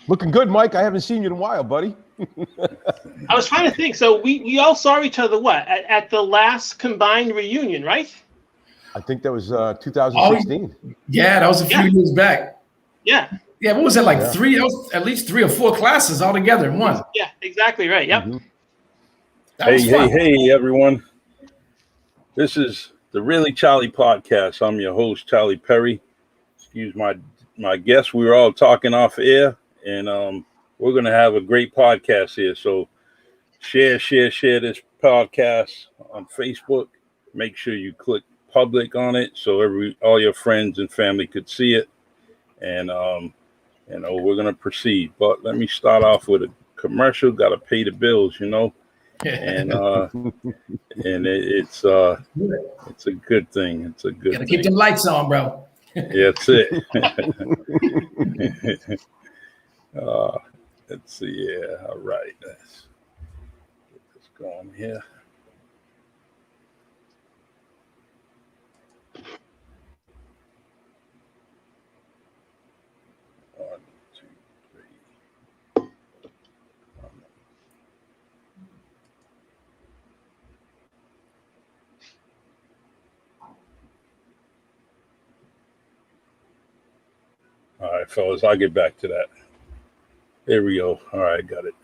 Looking good, Mike. I haven't seen you in a while, buddy. I was trying to think. So we all saw each other at the last combined reunion, right? I think that was 2016. Yeah, that was a few years back. Yeah. Yeah, what was that, like three? That was at least 3 or 4 classes all together in one. Yeah, exactly right. Yep. Mm-hmm. Hey, everyone. This is the Really Charlie podcast. I'm your host, Charlie Perry. Excuse my guest. We were all talking off air, and we're going to have a great podcast here. So share this podcast on Facebook. Make sure you click public on it so all your friends and family could see it. And we're going to proceed. But let me start off with a commercial. Got to pay the bills, and it's a good thing. It's a good Gotta keep the lights on, bro. Yeah, that's it. Let's see. Yeah, all right. Let's get this going here. All right, fellas, I'll get back to that. There we go. All right, got it.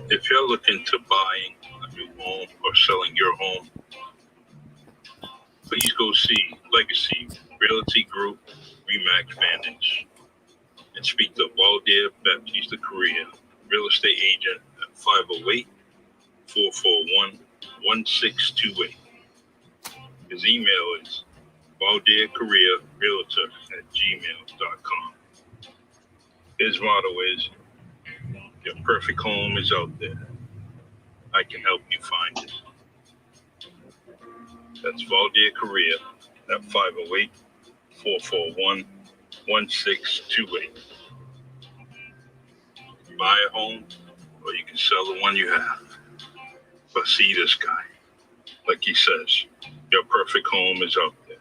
If you're looking to buying a new home or selling your home, please go see Legacy Realty Group Remax Vantage and speak to Valdir Baptista Correa, real estate agent at 508-441-1628. His email is valdircorrearealtor@gmail.com. His motto is, your perfect home is out there. I can help you find it. That's Valdir Correa at 508-441-1628. Buy a home or you can sell the one you have. But see this guy. Like he says, your perfect home is out there.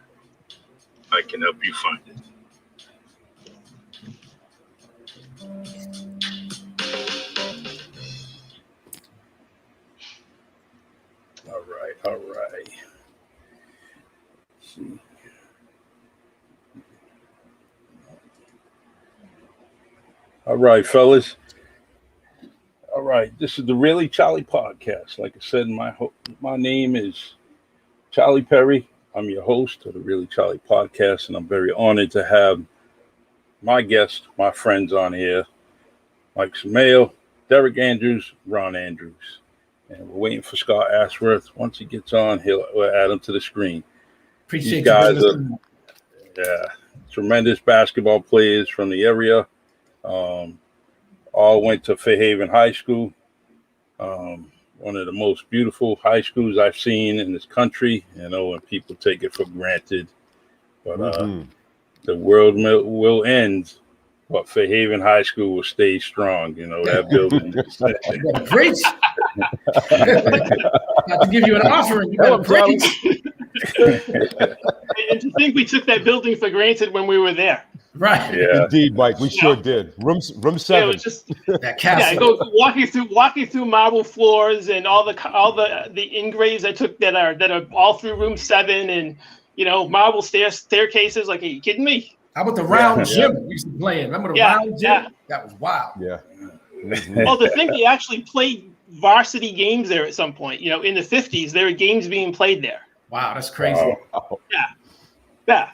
I can help you find it. All right. Let's see. All right, fellas. All right, this is the Really Charlie podcast. Like I said, my name is Charlie Perry. I'm your host of the Really Charlie podcast, and I'm very honored to have my guests, my friends on here, Mike Semiao, Derek Andrews, Ron Andrews. And we're waiting for Scott Ashworth. Once he gets on, we'll add him to the screen. Appreciate These guys are tremendous basketball players from the area. All went to Fairhaven High School, one of the most beautiful high schools I've seen in this country. And people take it for granted, but the world will end, but Fairhaven High School will stay strong. That building. Preach. Not to give you an offering. You got to preach. And to think we took that building for granted when we were there. Right. Yeah. Indeed, Mike. We sure did. Room 7. Yeah, it was just that castle. Yeah, go walking through marble floors and all the engraves that are all through room 7 and marble staircases. Like, are you kidding me? How about the round gym we used to play in? Remember the round gym? Yeah. That was wild. Yeah. Well, to think they actually played varsity games there at some point. In the 50s, there were games being played there. Wow, that's crazy. Wow. Yeah.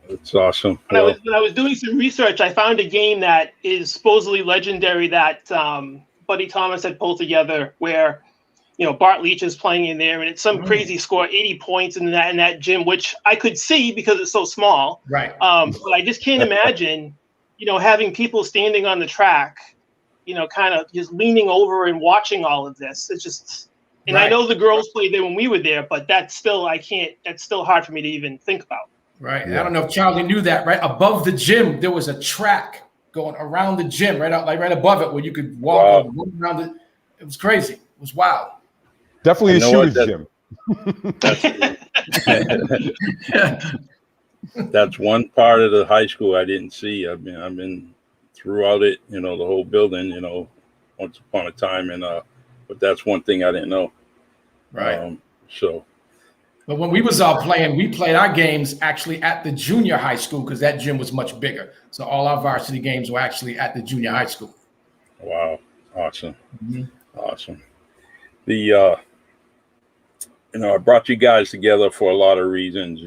It's awesome. When I was doing some research, I found a game that is supposedly legendary that Buddy Thomas had pulled together where, Bart Leach is playing in there and it's some crazy score, 80 points in that gym, which I could see because it's so small. Right. But I just can't imagine, having people standing on the track, kind of just leaning over and watching all of this. It's just, and I know the girls played there when we were there, but that's still hard for me to even think about. Right. Yeah. I don't know if Charlie knew that, right? Above the gym, there was a track going around the gym, right above it, where you could walk around it. It was crazy. It was wild. Definitely a shooter's gym. That's one part of the high school I didn't see. I've been throughout it, the whole building, once upon a time, and but that's one thing I didn't know. Right. But when we was all playing, we played our games actually at the junior high school because that gym was much bigger. So all our varsity games were actually at the junior high school. Wow. Awesome. Mm-hmm. Awesome. I brought you guys together for a lot of reasons,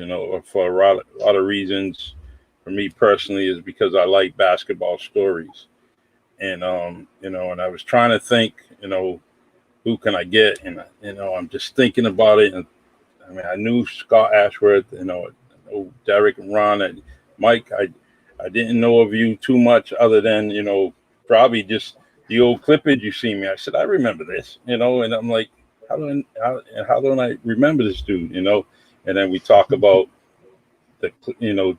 for a lot of reasons. For me personally is because I like basketball stories. And, and I was trying to think, who can I get? And, I'm just thinking about it. And I knew Scott Ashworth, I know Derek and Ron and Mike. I didn't know of you too much other than, probably just the old clippage you see me. I said, I remember this, and I'm like, how don't I remember this dude, And then we talk about the,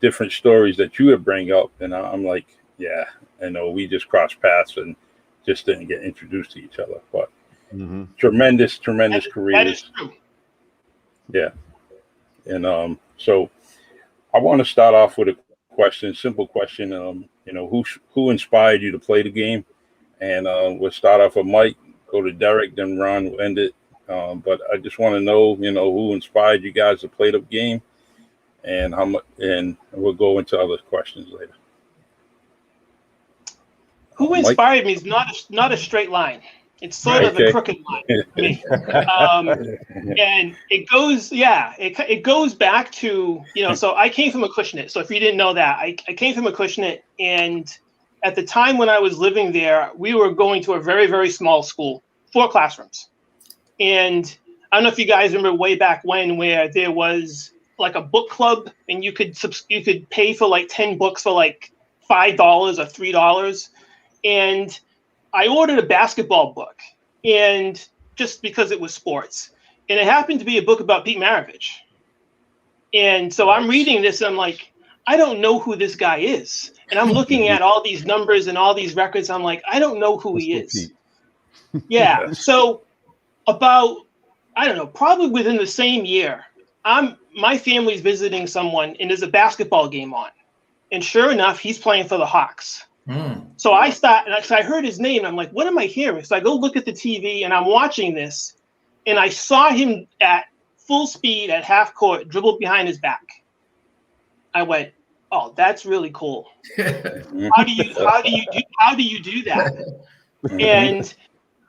different stories that you would bring up. And I'm like, yeah, we just crossed paths and just didn't get introduced to each other, but tremendous careers. That is true. Yeah. And so I want to start off with a simple question. Who inspired you to play the game? And we'll start off with Mike, go to Derek, then Ron will end it. But I just want to know, who inspired you guys to play the game, and how much, and we'll go into other questions later. Who inspired me is not a straight line. It's sort of a crooked line for me. And it goes back to, so I came from Acushnet. So if you didn't know that, I came from Acushnet, and at the time when I was living there, we were going to a very, very small school, 4 classrooms. And I don't know if you guys remember way back when, where there was like a book club, and you could pay for like 10 books for like $5 or $3. And I ordered a basketball book, and just because it was sports, and it happened to be a book about Pete Maravich. And so I'm reading this, and I'm like, I don't know who this guy is. And I'm looking at all these numbers and all these records. I'm like, I don't know who he is. Yeah. So about, I don't know, probably within the same year, my family's visiting someone, and there's a basketball game on. And sure enough, he's playing for the Hawks. So I heard his name, and I'm like, what am I hearing? So I go look at the TV, and I'm watching this, and I saw him at full speed at half court, dribble behind his back. I went, oh, that's really cool. How do you do that? And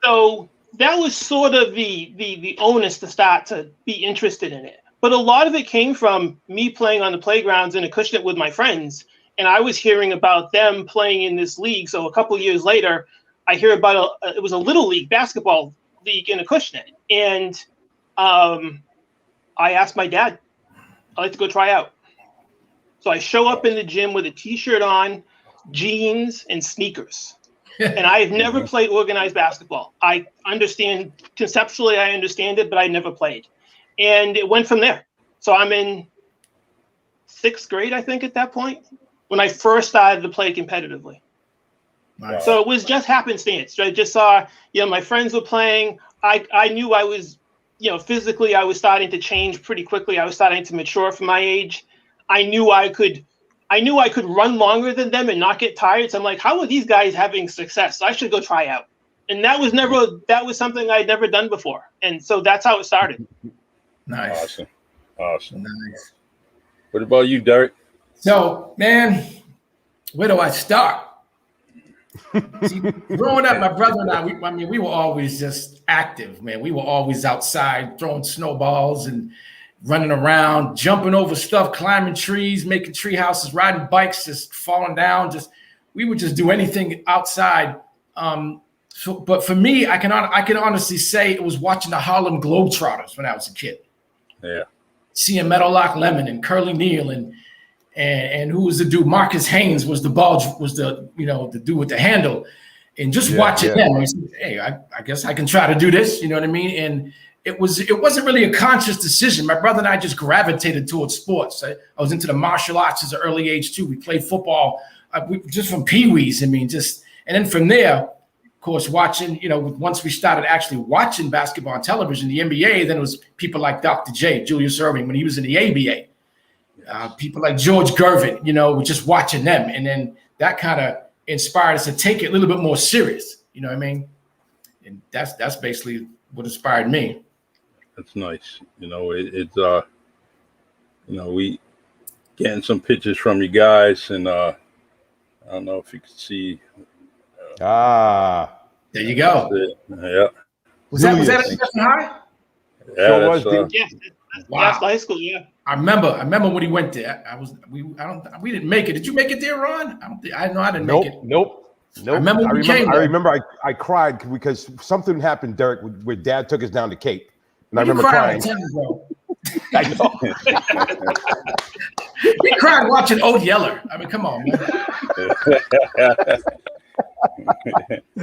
so that was sort of the onus to start to be interested in it. But a lot of it came from me playing on the playgrounds in Acushnet with my friends. And I was hearing about them playing in this league. So a couple of years later, I hear about it was a little league basketball league in Acushnet. And I asked my dad, I'd like to go try out. So I show up in the gym with a T-shirt on, jeans, and sneakers. And I have never played organized basketball. I understand, conceptually, I understand it, but I never played. And it went from there. So I'm in 6th grade, I think, at that point, when I first started to play competitively. Nice. So it was just happenstance. I just saw, my friends were playing. I knew I was, physically, I was starting to change pretty quickly. I was starting to mature for my age. I knew I could run longer than them and not get tired. So I'm like, how are these guys having success? I should go try out. And that was something I'd never done before. And so that's how it started. Nice. Awesome. Nice. What about you, Derek? So, man, where do I start? See, growing up, my brother and I, we were always just active, man. We were always outside throwing snowballs and running around, jumping over stuff, climbing trees, making tree houses, riding bikes, just falling down. We would just do anything outside. But for me, I can honestly say it was watching the Harlem Globetrotters when I was a kid. Yeah. Seeing Meadowlark Lemon and Curly Neal and who was the dude? Marcus Haynes was the dude with the handle, and just watching them. I said, hey, I guess I can try to do this. You know what I mean? And it wasn't really a conscious decision. My brother and I just gravitated towards sports. I was into the martial arts at an early age too. We played football just from peewees. And then from there, of course, watching, once we started actually watching basketball on television, the NBA, then it was people like Dr. J, Julius Erving, when he was in the ABA. People like George Gervin, we're just watching them. And then that kind of inspired us to take it a little bit more serious. You know what I mean? And that's basically what inspired me. That's nice. We getting some pictures from you guys, and I don't know if you can see. There you go. Yeah. Was that at Jefferson High? Yeah, Sure was, That's high school. Yeah. I remember when he went there. We didn't make it. Did you make it there, Ron? I didn't make it. Nope. I remember when we came there. I remember I cried because something happened, Derek, where Dad took us down to Cape. And I remember crying. I know. We cried watching Old Yeller. I mean, come on, man.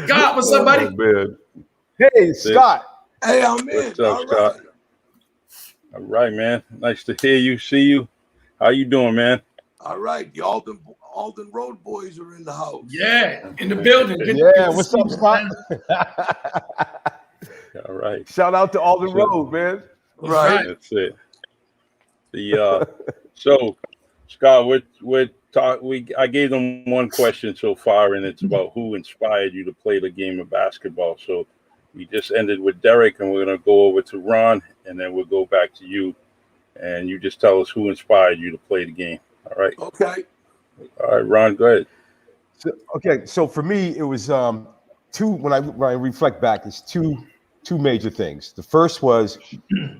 Scott, what's up, buddy? Man. Hey, Scott. Hey, I'm in. What's up, Scott? All right, man. Nice to hear you, see you. How you doing, man? All right. The Alden Road boys are in the house. Yeah, in the building. Yeah, what's up, Scott? All right. Shout out to Alden Road, man. Right. That's it. So, Scott, I gave them one question so far, and it's about who inspired you to play the game of basketball. So we just ended with Derek, and we're going to go over to Ron, and then we'll go back to you, and you just tell us who inspired you to play the game. All right. Okay. All right, Ron, go ahead. So for me, it was two. When I reflect back, it's two major things. The first was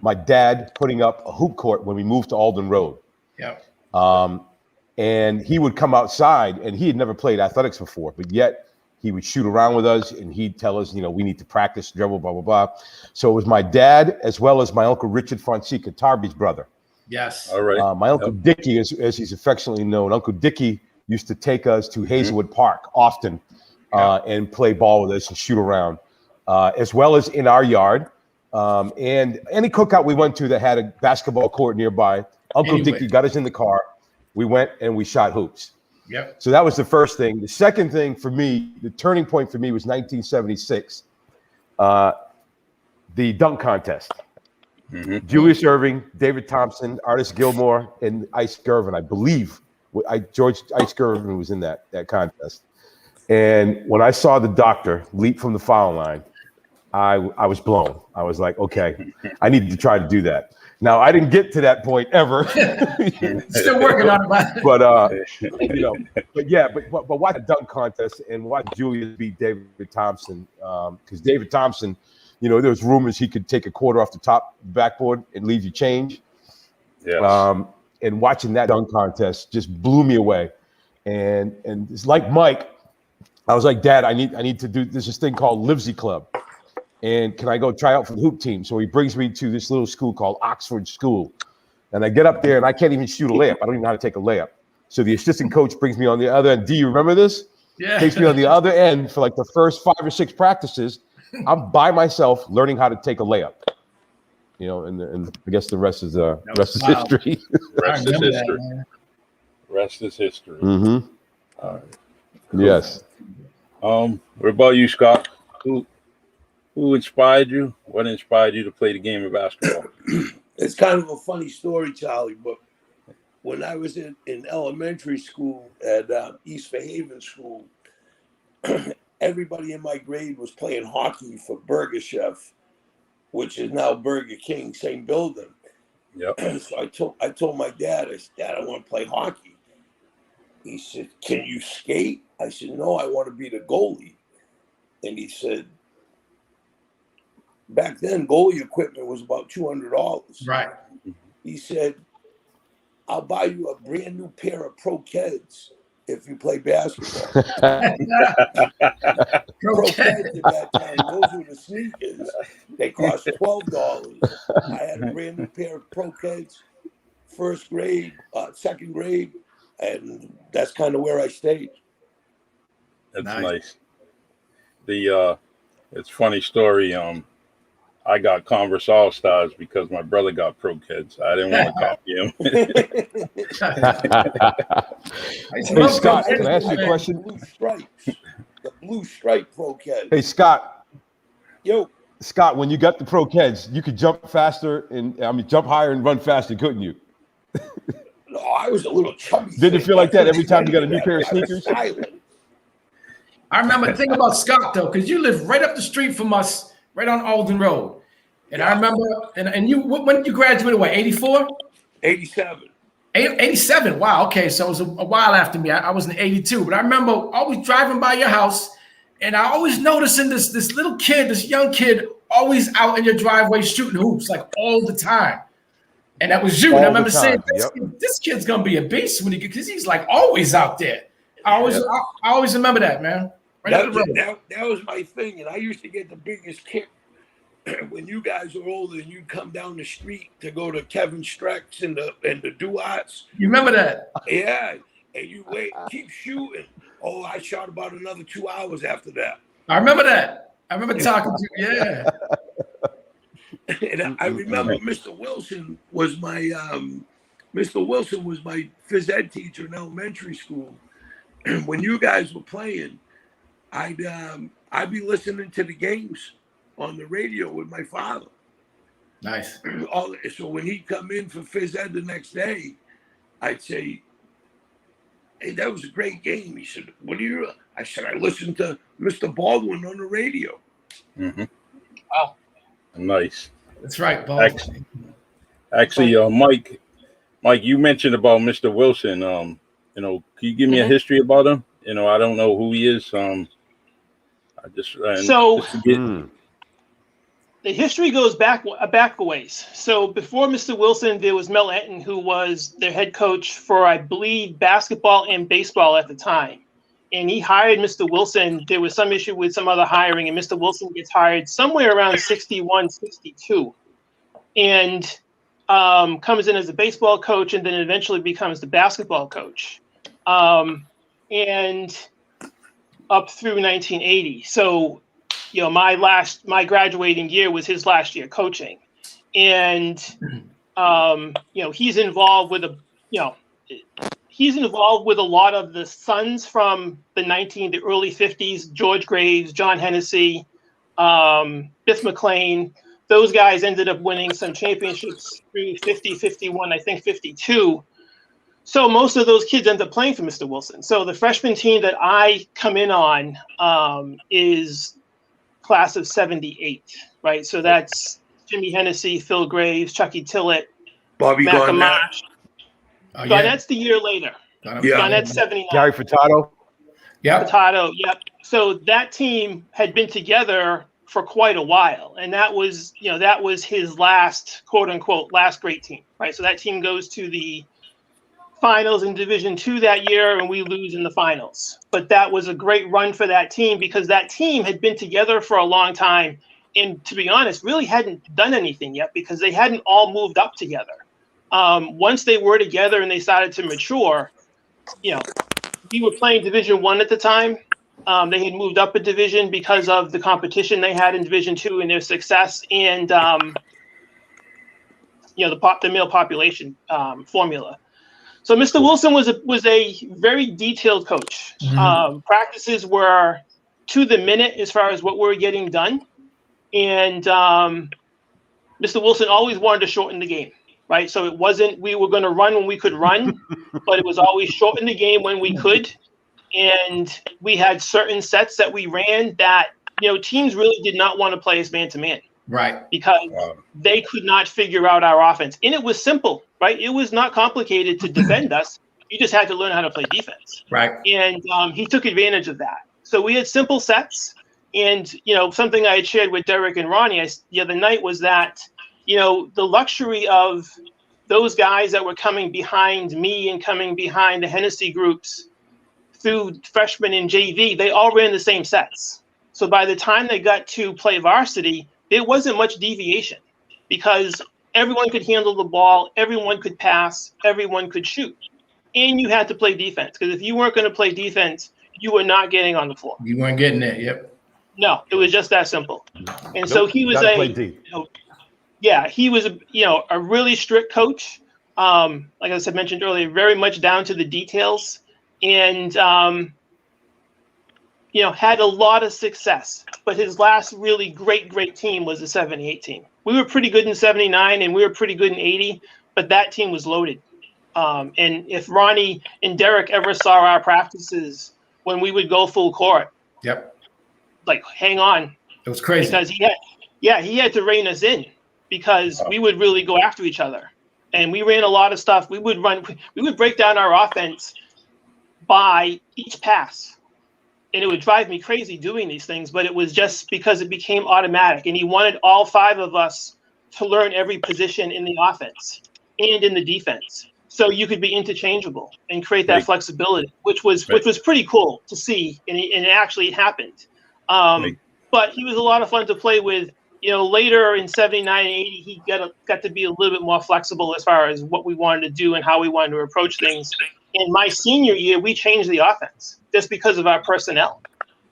my dad putting up a hoop court when we moved to Alden Road. Yeah. And he would come outside, and he had never played athletics before, but yet he would shoot around with us, and he'd tell us, we need to practice, dribble, blah, blah, blah. So it was my dad as well as my Uncle Richard Fonseca, Tarby's brother. Yes. All right. My Uncle Dickie, as he's affectionately known, Uncle Dickie used to take us to Hazelwood Park often and play ball with us and shoot around, as well as in our yard. And any cookout we went to that had a basketball court nearby, Uncle Dickie got us in the car. We went and we shot hoops. Yep. So that was the first thing. The second thing for me, the turning point for me was 1976, the dunk contest. Mm-hmm. Julius Erving, David Thompson, Artis Gilmore, and Ice Gervin, I believe. George Ice Gervin was in that contest. And when I saw the doctor leap from the foul line, I was blown. I was like, okay, I need to try to do that. Now, I didn't get to that point ever. Still working on it. But watch the dunk contest and watch Julius beat David Thompson. Because David Thompson, there was rumors he could take a quarter off the top backboard and leave you change. Yes. And watching that dunk contest just blew me away. And it's like Mike, I was like, Dad, I need to do this thing called Livesey Club. And can I go try out for the hoop team? So he brings me to this little school called Oxford School. And I get up there and I can't even shoot a layup. I don't even know how to take a layup. So the assistant coach brings me on the other end. Do you remember this? Yeah. Takes me on the other end for like the first 5 or 6 practices. I'm by myself learning how to take a layup. And I guess the rest is history. Rest is history. Rest is history. Mm-hmm. All right. Yes. What about you, Scott? Who inspired you? What inspired you to play the game of basketball? It's kind of a funny story, Charlie, but when I was in elementary school at East Fairhaven School, everybody in my grade was playing hockey for Burger Chef, which is now Burger King, same building. Yep. So I told my dad, I said, Dad, I want to play hockey. He said, can you skate? I said, no, I want to be the goalie. And he said, back then, goalie equipment was about $200. Right. He said, I'll buy you a brand new pair of Pro Keds if you play basketball. Pro Keds at that time, those were the sneakers. They cost $12. I had a brand new pair of Pro Keds, first grade, second grade, and that's kind of where I stayed. That's nice. It's a funny story. I got Converse All Stars because my brother got Pro Kids. I didn't want to copy him. Hey, Scott, can I ask you a question? Blue stripes. the blue stripe pro kids. Hey, Scott. Yo, Scott, when you got the pro kids, you could jump faster jump higher and run faster, couldn't you? no, I was a little chubby. Didn't it feel like that every time you got a new pair of sneakers? I remember the thing about Scott though, because you live right up the street from us, right on Alden Road. And I remember, and you, when did you graduate? What, 84? 87. 87. Wow. Okay. So it was a while after me. I was in 82, but I remember always driving by your house, and I always noticing this little kid, this young kid, always out in your driveway shooting hoops like all the time. And that was you. And I remember saying, this kid's gonna be a beast when because he's like always out there. I always remember that, man. That was my thing, and I used to get the biggest kick when you guys were older and you'd come down the street to go to Kevin Streck's and the Duats. You remember that? Yeah. And you keep shooting. Oh, I shot about another 2 hours after that. I remember that. I remember talking to you. Yeah. And I remember Mr. Wilson was my phys ed teacher in elementary school. When you guys were playing, I'd be listening to the games on the radio with my father. Nice. So when he'd come in for phys ed the next day, I'd say, "Hey, that was a great game." He said, "What do you?" I said, "I listened to Mr. Baldwin on the radio." Mm-hmm. Wow. Nice. That's right, Baldwin. Actually, Mike, you mentioned about Mr. Wilson. Can you give me a history about him? I don't know who he is. The history goes back a ways. So before Mr. Wilson, there was Mel Enton, who was their head coach for, I believe, basketball and baseball at the time. And he hired Mr. Wilson. There was some issue with some other hiring, and Mr. Wilson gets hired somewhere around 61, 62. And comes in as a baseball coach and then eventually becomes the basketball coach. And up through 1980. So, my graduating year was his last year coaching. And, he's involved with a lot of the sons from the early 50s, George Graves, John Hennessy, Biff McLean. Those guys ended up winning some championships through 50, 51, I think 52. So most of those kids end up playing for Mr. Wilson. So the freshman team that I come in on is class of 78, right? So that's Jimmy Hennessy, Phil Graves, Chucky Tillett, Bobby Garnett. Garnett's the year later. Garnett's 79. Gary Furtado. Yeah. Furtado, yep. So that team had been together for quite a while. And that was his last, quote unquote, last great team, right? So that team goes to the finals in Division II that year, and we lose in the finals. But that was a great run for that team because that team had been together for a long time. And to be honest, really hadn't done anything yet because they hadn't all moved up together. Once they were together and they started to mature, we were playing Division I at the time. They had moved up a division because of the competition they had in Division II and their success and, the male population formula. So Mr. Wilson was a very detailed coach. Mm-hmm. Practices were to the minute as far as what we were getting done. And Mr. Wilson always wanted to shorten the game, right? So it wasn't we were going to run when we could run, but it was always shorten the game when we could. And we had certain sets that we ran that, teams really did not want to play us man-to-man. Right. Because they could not figure out our offense. And it was simple, right? It was not complicated to defend us. You just had to learn how to play defense. Right. And he took advantage of that. So we had simple sets. And, something I had shared with Derek and Ronnie the other night was that, the luxury of those guys that were coming behind me and coming behind the Hennessy groups through freshman and JV, they all ran the same sets. So by the time they got to play varsity, there wasn't much deviation because everyone could handle the ball, everyone could pass, everyone could shoot. And you had to play defense because if you weren't going to play defense, you were not getting on the floor. You weren't getting there, yep. No, it was just that simple. And so he was he was a really strict coach. Like I said, mentioned earlier, very much down to the details. And, had a lot of success, but his last really great team was the 78 team. We were pretty good in 79 and we were pretty good in 80, but that team was loaded. And if Ronnie and Derek ever saw our practices when we would go full court, like, hang on. It was crazy. Because he had to rein us in because we would really go after each other. And we ran a lot of stuff. We would break down our offense by each pass. And it would drive me crazy doing these things, but it was just because it became automatic. And he wanted all 5 of us to learn every position in the offense and in the defense, so you could be interchangeable and create that flexibility, which was pretty cool to see. And it actually happened. But he was a lot of fun to play with. Later in 79 and 80, he got to be a little bit more flexible as far as what we wanted to do and how we wanted to approach things. In my senior year, we changed the offense just because of our personnel.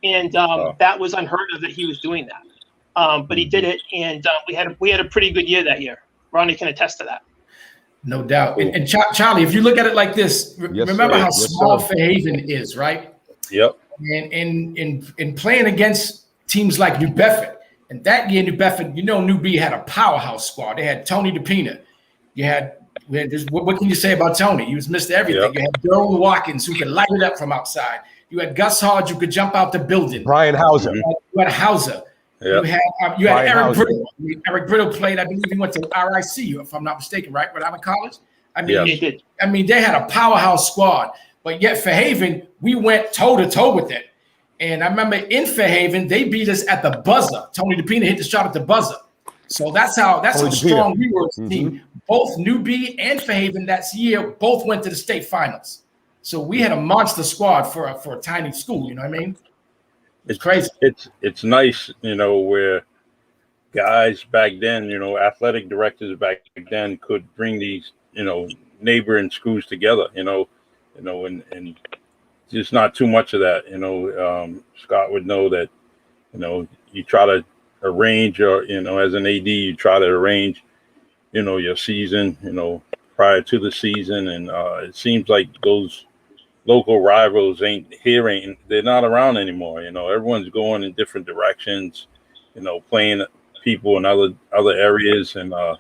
And that was unheard of that he was doing that. But he did it, and we had a pretty good year that year. Ronnie can attest to that. No doubt. And Charlie, if you look at it like this, remember how small Fairhaven is, right? Yep. And in playing against teams like New Bedford, and that year New Bedford, New B had a powerhouse squad. They had Tony DePina. What can you say about Tony? He was Mr. Everything. Yep. You had Daryl Watkins, who could light it up from outside. You had Gus Hodge, who could jump out the building. Brian Hauser. You had Hauser. Yep. You had Eric Brittle. Eric Brittle played, I believe he went to RIC, if I'm not mistaken, right? When I'm in college? He did. They had a powerhouse squad. But yet Fairhaven, we went toe-to-toe with it. And I remember in Fairhaven, they beat us at the buzzer. Tony DePina hit the shot at the buzzer. So that's how strong we were as a team. Both New B and Fairhaven that year both went to the state finals. So we had a monster squad for a tiny school. You know what I mean? It's crazy. It's nice, where guys back then, athletic directors back then could bring these, neighboring schools together. And just not too much of that. Scott would know that. You try to arrange your, as an AD, you try to arrange, your season, prior to the season. And it seems like those local rivals they're not around anymore. Everyone's going in different directions, playing people in other areas. And I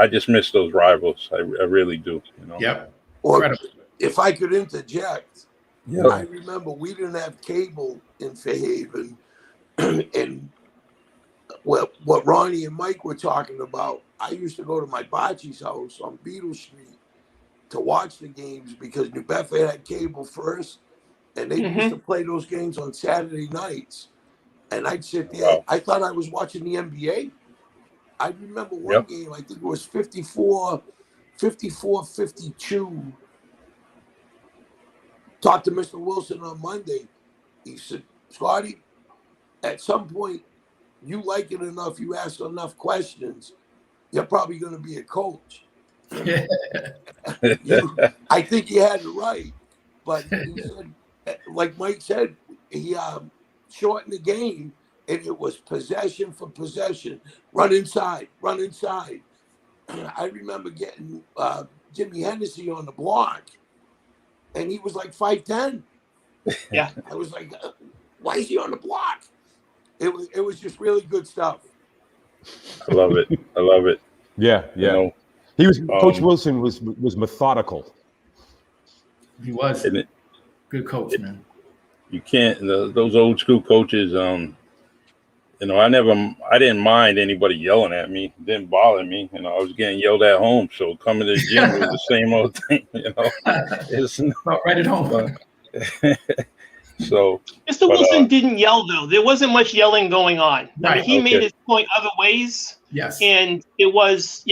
just miss those rivals. I really do, Yep. Or if I could interject, I remember we didn't have cable in Fairhaven. And what Ronnie and Mike were talking about, I used to go to my Bocce's house on Beetle Street to watch the games because New Bedford had cable first, and they used to play those games on Saturday nights. And I'd sit there. Wow. I thought I was watching the NBA. I remember one game, I think it was 54-52. Talked to Mr. Wilson on Monday. He said, Scotty, at some point, you like it enough, you ask enough questions, you're probably going to be a coach. I think he had it right. But he said, like Mike said, he shortened the game, and it was possession for possession. Run inside, run inside. I remember getting Jimmy Hennessy on the block, and he was like 5'10". Yeah. I was like, why is he on the block? It was just really good stuff. I love it. Yeah. He was Coach Wilson was methodical. He was good coach, man. You can't those old school coaches. I didn't mind anybody yelling at me. It didn't bother me. I was getting yelled at home, so coming to the gym was the same old thing. It's not right at home. So Mr. Wilson didn't yell, though. There wasn't much yelling going on. Right. I mean, he made his point other ways. Yes. And it was,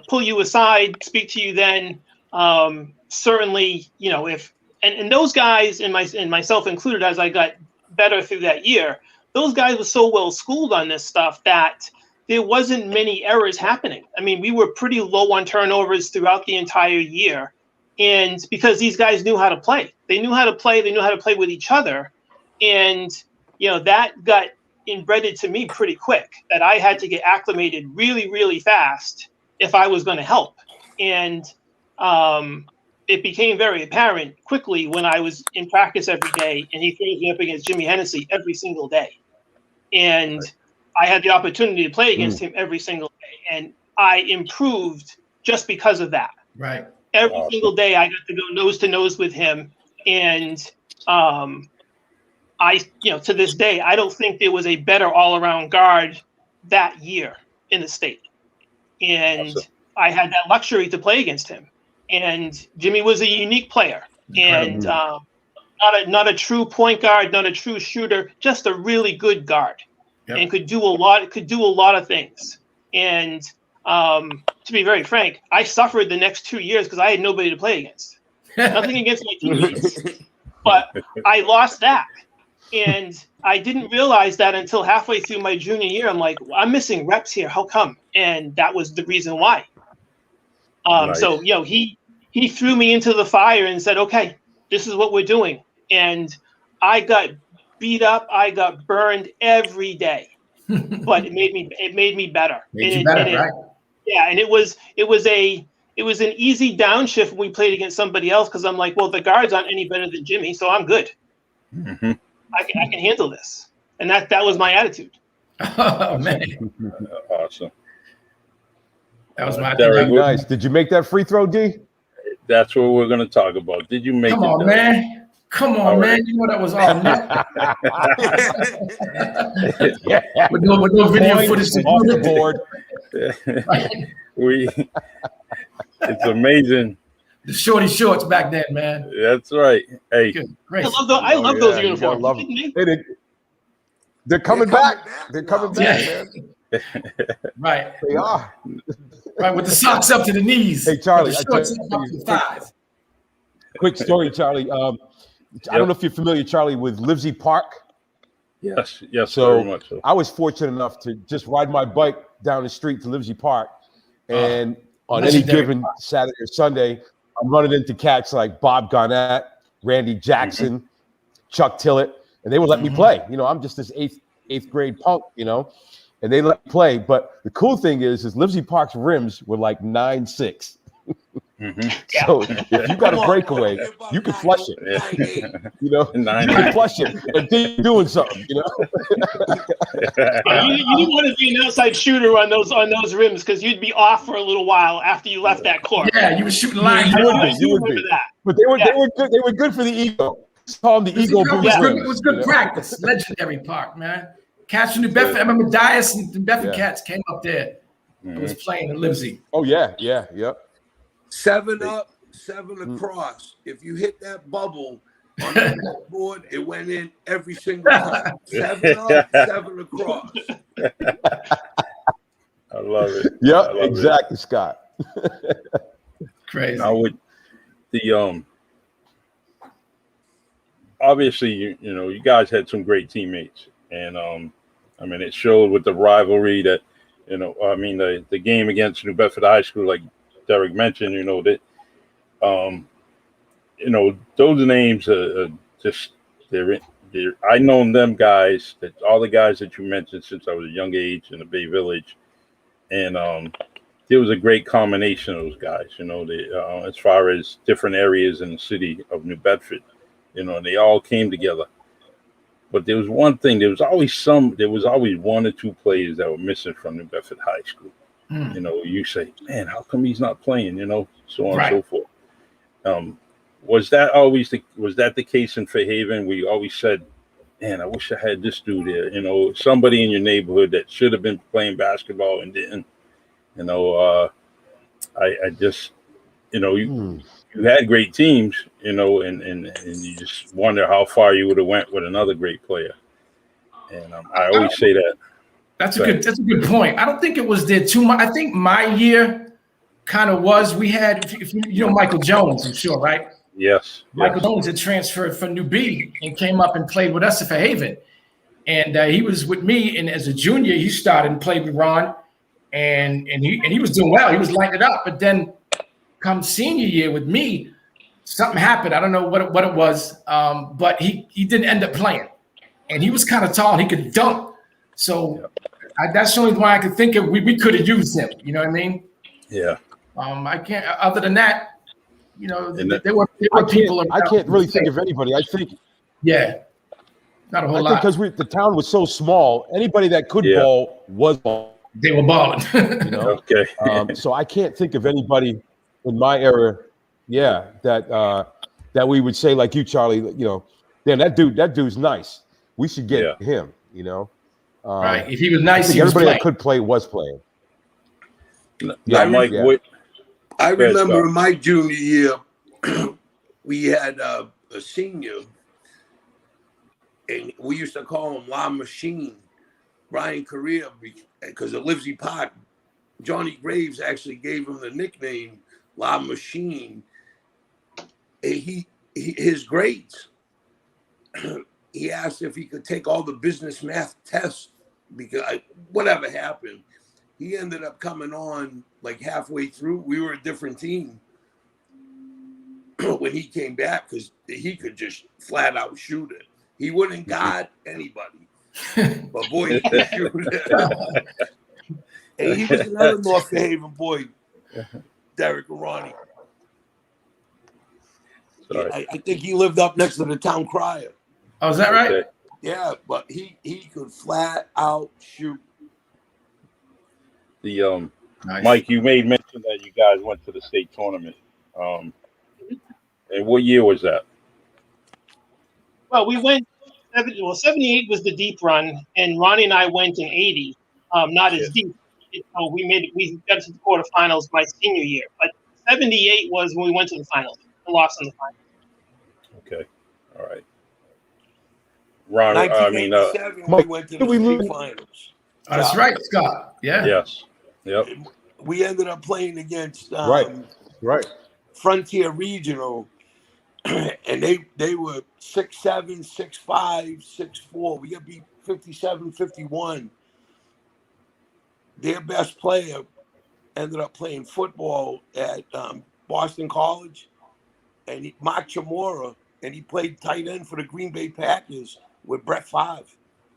pull you aside, speak to you then. Certainly, if and those guys and myself included, as I got better through that year, those guys were so well schooled on this stuff that there wasn't many errors happening. I mean, we were pretty low on turnovers throughout the entire year. And because these guys knew how to play, they knew how to play with each other. And, that got embedded to me pretty quick, that I had to get acclimated really, really fast if I was going to help. And it became very apparent quickly when I was in practice every day, and he threw me up against Jimmy Hennessy every single day, and I had the opportunity to play against him every single day, and I improved just because of that. Right. Every single day, I got to go nose to nose with him, and to this day, I don't think there was a better all-around guard that year in the state, and I had that luxury to play against him. And Jimmy was a unique player, and not a true point guard, not a true shooter, just a really good guard, and could do a lot of things. And to be very frank, I suffered the next 2 years because I had nobody to play against. Nothing against my teammates, but I lost that. And I didn't realize that until halfway through my junior year. I'm like, I'm missing reps here. How come? And that was the reason why. Nice. So, he threw me into the fire and said, okay, this is what we're doing. And I got beat up. I got burned every day, but it made me better. Right? Yeah. And it was an easy downshift when we played against somebody else. Cause I'm like, well, the guards aren't any better than Jimmy. So I'm good. Mm-hmm. I can handle this. And that was my attitude. Oh, man. Awesome. That was my Derek, Nice. Did you make that free throw, D? That's what we're going to talk about. Did you make it? Come on, man. Come on, man. You know that was all night. with no video footage off the board. It's amazing. The shorty shorts back then, man. That's right. Hey, I love those uniforms. Love they're coming back. They're coming back, man. Right. They are. Right, with the socks up to the knees. Hey, Charlie. The shorts up to the thighs. Quick story, Charlie. I don't know if you're familiar, Charlie, with Livesey Park. Yes, So very much so. I was fortunate enough to just ride my bike down the street to Livesey Park, and on any given Saturday or Sunday, I'm running into cats like Bob Garnett, Randy Jackson, Chuck Tillett, and they would let me play. I'm just this eighth grade punk, and they let me play. But the cool thing is Livesey Park's rims were like 9.6. So if you got a breakaway, you can flush it. You can flush it and then you're doing something. You didn't want to be an outside shooter on those rims because you'd be off for a little while after you left that court. Yeah, you were shooting lines. You would be. But they were good. They were good for the ego. It's called the ego boost. It was good practice. Legendary park, man. Cats from New Bedford. I remember Dias and the Bedford cats came up there. I was playing in Livesey. Oh yeah. 7 up, 7 across. If you hit that bubble on the board, it went in every single time. 7 up, 7 across. I love it. Yep, exactly, Scott. Crazy. Now with the obviously you guys had some great teammates, and it showed with the rivalry that the game against New Bedford High School, like Derek mentioned, those names are just they're I known them guys, that all the guys that you mentioned since I was a young age in the Bay Village, and there was a great combination of those guys. As far as different areas in the city of New Bedford, they all came together. But there was one thing. There was always 1 or 2 players that were missing from New Bedford High School. You say, man, how come he's not playing? So on and so forth. Was that the case in Fairhaven? We always said, man, I wish I had this dude there. Somebody in your neighborhood that should have been playing basketball and didn't. I just, you had great teams, and you just wonder how far you would have went with another great player. And I always say that. That's a good point. I don't think it was there too much. I think my year kind of was. We had, if you know Michael Jones, I'm sure, right? Yes. Michael Jones had transferred from New B and came up and played with us at Fairhaven. And he was with me, and as a junior, he started and played with Ron, and he was doing well. He was lighting it up. But then come senior year with me, something happened. I don't know what it was, but he didn't end up playing. And he was kind of tall, and he could dunk. So that's the only one I could think of. We could have used him. You know what I mean? Yeah. I can't. Other than that, You know, And there were people. I can't really think of anybody. I think not a whole I lot. think because the town was so small, anybody that could ball was ball. They were balling. You know. Okay. So I can't think of anybody in my era, that we would say like you, Charlie. You know, damn, that dude's nice. We should get him. You know. Right. If he was I nice, think he was everybody playing. that could play was playing. Now, Mike, I remember in my junior year, we had a senior, and we used to call him La Machine, Brian Correa, because at Livesey Park, Johnny Graves actually gave him the nickname La Machine. And his grades, he asked if he could take all the business math tests because whatever happened, he ended up coming on like halfway through. We were a different team when he came back because he could just flat out shoot it. He wouldn't guard anybody, but boy, he could shoot it. And he was another North Fairhaven boy, Derek Arani. I think he lived up next to the town crier. Oh, is that right? Okay. Yeah, but he could flat out shoot. The Nice. Mike, you made mention that you guys went to the state tournament. And what year was that? Well, we went. 78 was the deep run, and Ronnie and I went in 80. Not as deep. So we got to the quarterfinals my senior year, but 78 was when we went to the finals. We lost in the finals. Okay, all right. Ron, 1987, we went to the state finals. That's right, Scott. Yeah. Yes. Yep. We ended up playing against Right. Frontier Regional, and they were 6'7", 6'5", 6'4". We got beat 57-51. Their best player ended up playing football at Boston College, and Mark Chamorro, and he played tight end for the Green Bay Packers with Brett Favre.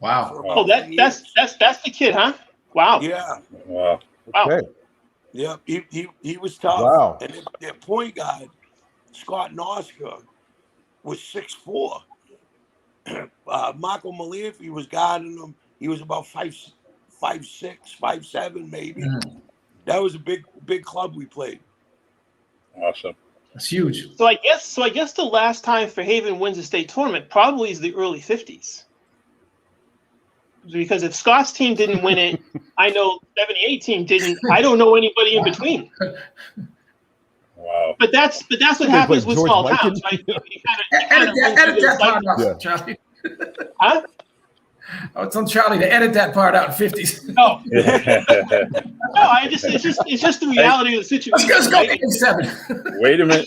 Wow. Oh, that's the kid, huh? Wow. Yeah. Wow. Okay. Yeah, he was tough. Wow. And their point guard, Scott Noska, was 6'4". Marco Malanfi was guarding him. He was about 5'6", 5'7", maybe. Mm. That was a big club we played. Awesome. That's huge. So I guess the last time Fairhaven wins a state tournament probably is the early 50s. Because if Scott's team didn't win it, I know 78 team didn't. I don't know anybody in between. Wow. But that's what happens with George small Mikan? towns, right? Edit that part out, Charlie. Huh? I was telling Charlie to edit that part out in 50s. No, it's just the reality of the situation. Let's go 87. Wait a minute.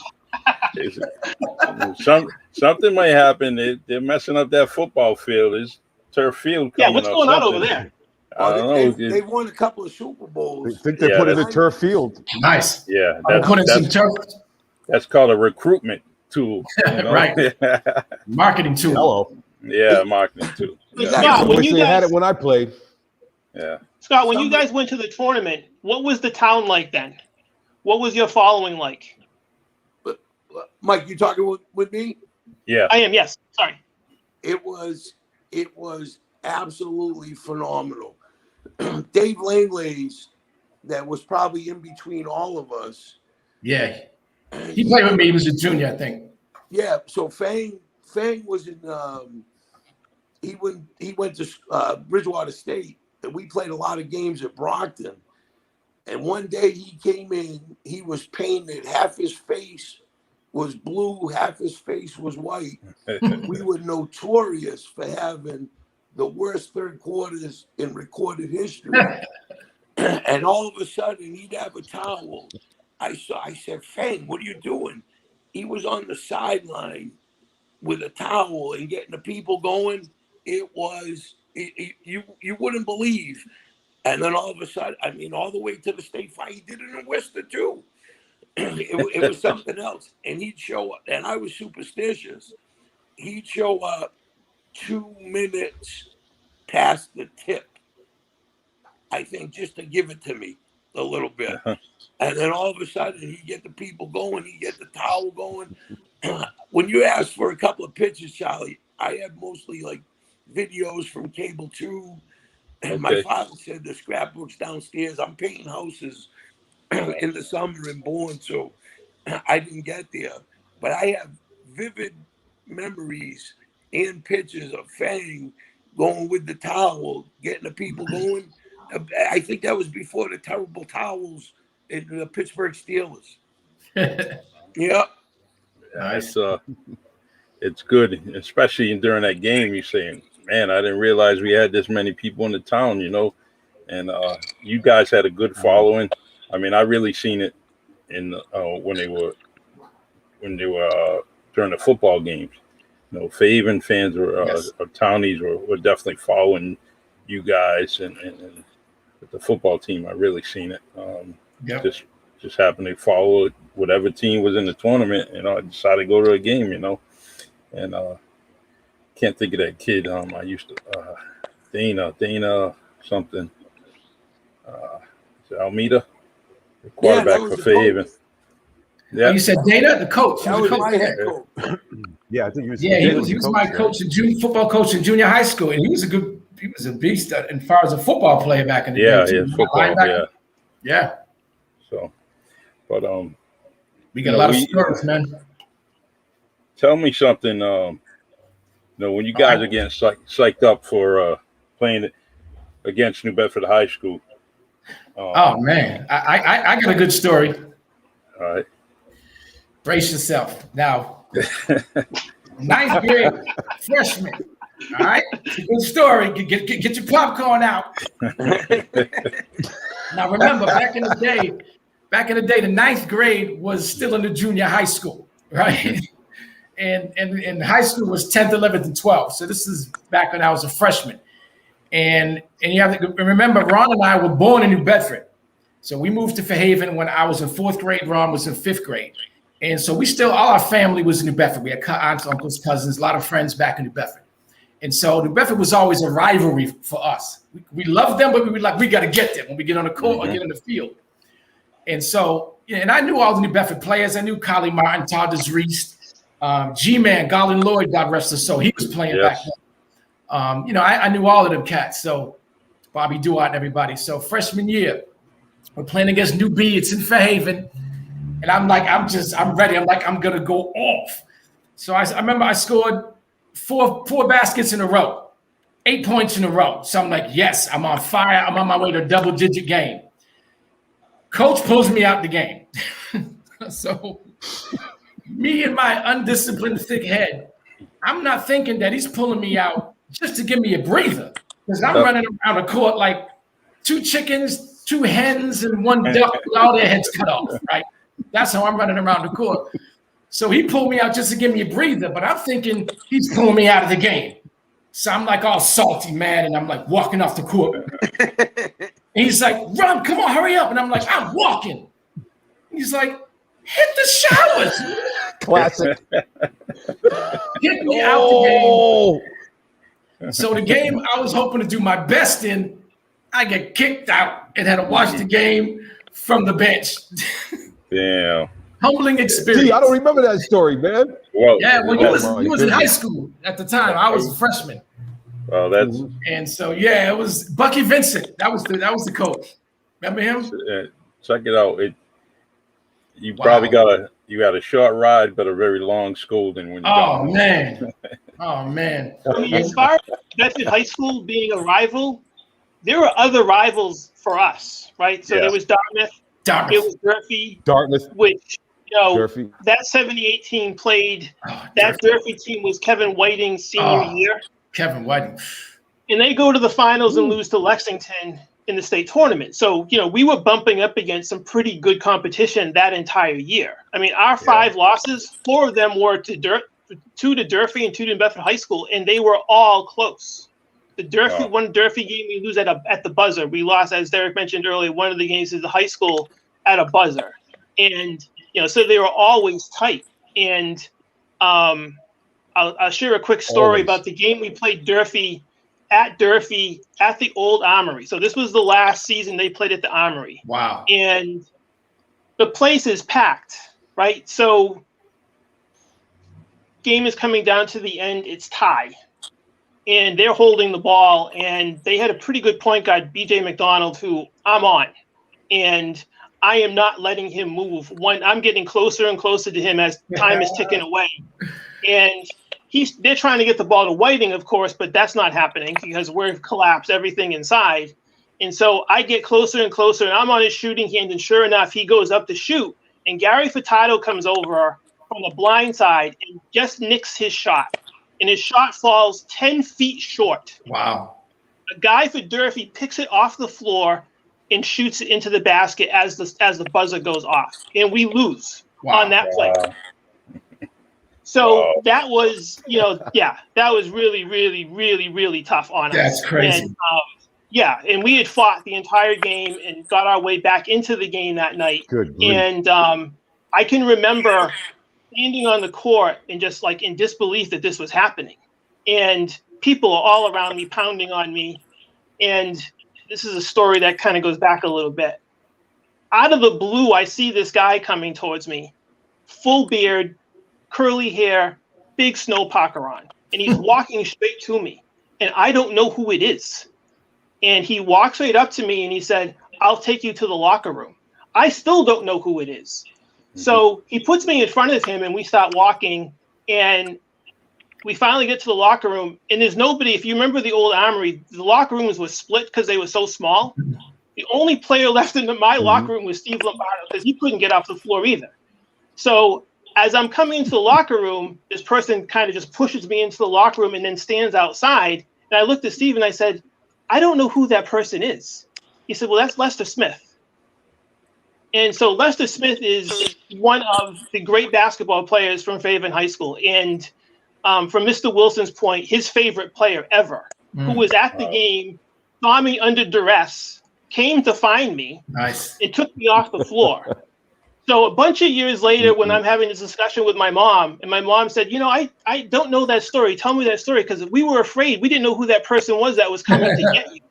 Something might happen. They're messing up that football field. There's turf field coming what's going on over there? I don't know. They won a couple of Super I Bowls. think they put it in turf field. Nice. Yeah, I'm putting some turf. that's called a recruitment tool. Right. Marketing tool. Hello. Yeah, marketing tool. But Yeah. Scott, when Wish you they had guys, it when I played. Yeah. Scott, when you guys went to the tournament, what was the town like then? What was your following like? Mike, you talking with me? Yeah. I am, yes. Sorry. It was absolutely phenomenal. Dave Langlays, that was probably in between all of us. Yeah. He played with me. He was a junior, I think. Yeah. So Fang was in. He went to Bridgewater State, and we played a lot of games at Brockton. And one day he came in. He was painted. Half his face was blue. Half his face was white. We were notorious for having the worst third quarters in recorded history. And all of a sudden, he'd have a towel. I said, Fang, what are you doing? He was on the sideline with a towel and getting the people going. It was, you wouldn't believe. And then all of a sudden, I mean, all the way to the state final, he did it in Worcester too. It was something else. And he'd show up, and I was superstitious. He'd show up 2 minutes past the tip, I think, just to give it to me. a little bit. And then all of a sudden, he get the people going, he get the towel going. When you ask for a couple of pictures, Charlie, I have mostly like videos from cable 2. And my father said the scrapbook's downstairs. I'm painting houses in the summer and born, so I didn't get there. But I have vivid memories and pictures of Fang going with the towel, getting the people going. I think that was before the terrible towels in the Pittsburgh Steelers. Yeah. Nice. It's good, especially during that game. You're saying, man, I didn't realize we had this many people in the town, you know, and you guys had a good following. I mean, I really seen it in when they were during the football games. You know, Fairhaven fans or townies were definitely following you guys, and with the football team, I really seen it. Just happened to follow whatever team was in the tournament, you know. I decided to go to a game, you know, and can't think of that kid. I used to Dana something. Almeida, the quarterback for Fairhaven. Yeah, you said Dana, the coach. That was my head coach. Yeah, I think he was. Yeah, he was my coach in football coach in junior high school, and he was a beast as far as a football player back in the day. Yeah, football. Yeah. So, but we got a lot of stories, man. Tell me something. You know, when you guys are getting psyched up for playing against New Bedford High School. Oh man, I got a good story. All right. Brace yourself. Now, 9th grade freshman. All right, it's a good story. Get your popcorn out. Now remember, back in the day, the 9th grade was still in the junior high school, right? and high school was 10th, 11th, and 12th. So this is back when I was a freshman. And you have to remember, Ron and I were born in New Bedford. So we moved to Fairhaven when I was in 4th grade. Ron was in 5th grade. And so all our family was in New Bedford. We had aunts, uncles, cousins, a lot of friends back in New Bedford. And so New Bedford was always a rivalry for us. We loved them, but we were like, we got to get them when we get on the court or get in the field. And so, and I knew all the New Bedford players. I knew Collie Martin, Todd DeSreese, G-Man, Garland Lloyd, God rest his soul. He was playing back then. You know, I knew all of them cats. So Bobby Duart and everybody. So freshman year, we're playing against New B. It's in Fairhaven. And I'm like, I'm ready. I'm like, I'm going to go off. So I remember I scored four baskets in a row, 8 points in a row. So I'm like, yes, I'm on fire. I'm on my way to a double-digit game. Coach pulls me out the game. So me and my undisciplined thick head, I'm not thinking that he's pulling me out just to give me a breather, because I'm running around the court like 2 chickens, 2 hens, and 1 duck with all their heads cut off, right? That's how I'm running around the court. So he pulled me out just to give me a breather, but I'm thinking he's pulling me out of the game. So I'm like all salty, man, and I'm like walking off the court. And he's like, Rob, come on, hurry up. And I'm like, I'm walking. He's like, hit the showers. Classic. Get me out the game. So the game I was hoping to do my best in, I get kicked out and had to watch the game from the bench. Damn. Humbling experience. Gee, I don't remember that story, man. Well, you was in high school at the time. I was a freshman. Well, that's and so it was Bucky Vincent. That was the coach. Remember him? Check it out. You probably got a short ride, but a very long scolding when you Oh man. I mean, as far as Bedford High School being a rival, there were other rivals for us, right? So there was Dartmouth. It was Dartmouth. Which, you know, Durfee. that 78 team played. That Durfee team was Kevin Whiting's senior year. Kevin Whiting. And they go to the finals and lose to Lexington in the state tournament. So, you know, we were bumping up against some pretty good competition that entire year. I mean, our 5 losses, 4 of them were to 2 to Durfee and 2 to Bedford High School, and they were all close. The Durfee one Durfee game we lose at the buzzer. We lost, as Derek mentioned earlier, one of the games is the high school at a buzzer, and you know, so they were always tight. And I'll share a quick story about the game we played Durfee at Durfee at the old Armory. So this was the last season they played at the Armory. Wow. And the place is packed, right? So game is coming down to the end. It's tie. And they're holding the ball. And they had a pretty good point guard, BJ McDonald, who I'm on. And I am not letting him move. I'm getting closer and closer to him as time is ticking away. And they're trying to get the ball to Whiting, of course, but that's not happening because we're collapsed everything inside. And so I get closer and closer, and I'm on his shooting hand, and sure enough, he goes up to shoot. And Gary Furtado comes over from the blind side and just nicks his shot. And his shot falls 10 feet short. Wow. A guy for Durfee picks it off the floor and shoots it into the basket as the buzzer goes off. And we lose on that play. So that was, that was really, really, really, really tough on us. That's crazy. And, and we had fought the entire game and got our way back into the game that night. Good. And I can remember standing on the court and just like in disbelief that this was happening. And people all around me pounding on me. And this is a story that kind of goes back a little bit. Out of the blue, I see this guy coming towards me, full beard, curly hair, big snow parker on, and he's walking straight to me, and I don't know who it is. And he walks right up to me and he said, "I'll take you to the locker room." I still don't know who it is. So he puts me in front of him and we start walking, and we finally get to the locker room, and there's nobody. If you remember the old Armory, the locker rooms were split because they were so small. The only player left in my locker room was Steve Lombardo because he couldn't get off the floor either. So as I'm coming into the locker room, this person kind of just pushes me into the locker room and then stands outside. And I looked at Steve and I said, "I don't know who that person is." He said, "Well, that's Lester Smith." And so Lester Smith is one of the great basketball players from Fairhaven High School. And from Mr. Wilson's point, his favorite player ever, who was at the game, saw me under duress, came to find me, and took me off the floor. So a bunch of years later, when I'm having this discussion with my mom, and my mom said, I don't know that story. Tell me that story, because we were afraid. We didn't know who that person was that was coming to get you.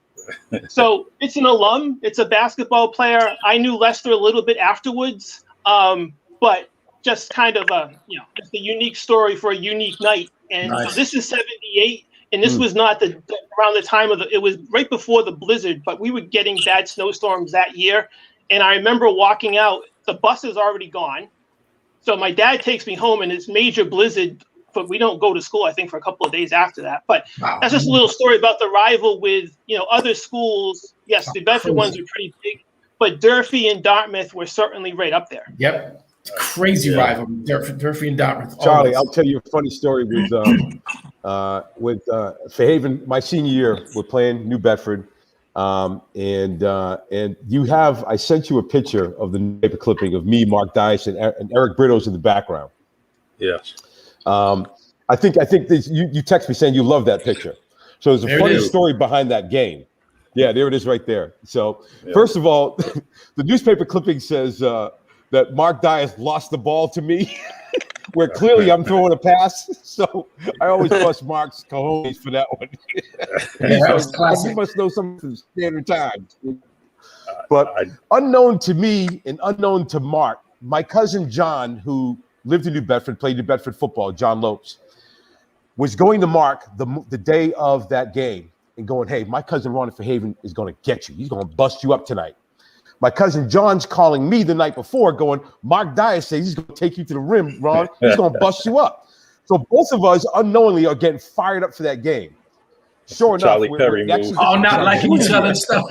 So it's an alum. It's a basketball player. I knew Lester a little bit afterwards, but just kind of just a unique story for a unique night. And so this is 78, and this was not around the time it was right before the blizzard, but we were getting bad snowstorms that year. And I remember walking out. The bus is already gone. So my dad takes me home, and it's major blizzard, but we don't go to school, I think, for a couple of days after that. But that's just a little story about the rival with, other schools. Yes, the Bedford ones are pretty big, but Durfee and Dartmouth were certainly right up there. Yep. Crazy rival, Durfee and Dartmouth. Charlie, I'll tell you a funny story with Fairhaven. My senior year, we're playing New Bedford. And you have, I sent you a picture of the paper clipping of me, Mark Dice, and Eric Brittles in the background. Yes. I think you text me saying you love that picture. So there's a funny story behind that game. Yeah, there it is right there. So first of all, the newspaper clipping says that Mark Dice lost the ball to me, where clearly I'm throwing a pass. So I always bust Mark's cojones for that one. That was classic. You must know some from standard times. But unknown to me and unknown to Mark, my cousin John, who lived in New Bedford, played New Bedford football, John Lopes, was going to Mark the day of that game and going, "Hey, my cousin Ron at Fairhaven is going to get you. He's going to bust you up tonight." My cousin John's calling me the night before going, "Mark Dias says he's going to take you to the rim, Ron. He's going to bust you up." So both of us unknowingly are getting fired up for that game. Sure enough, Charlie Perry not liking each other and stuff.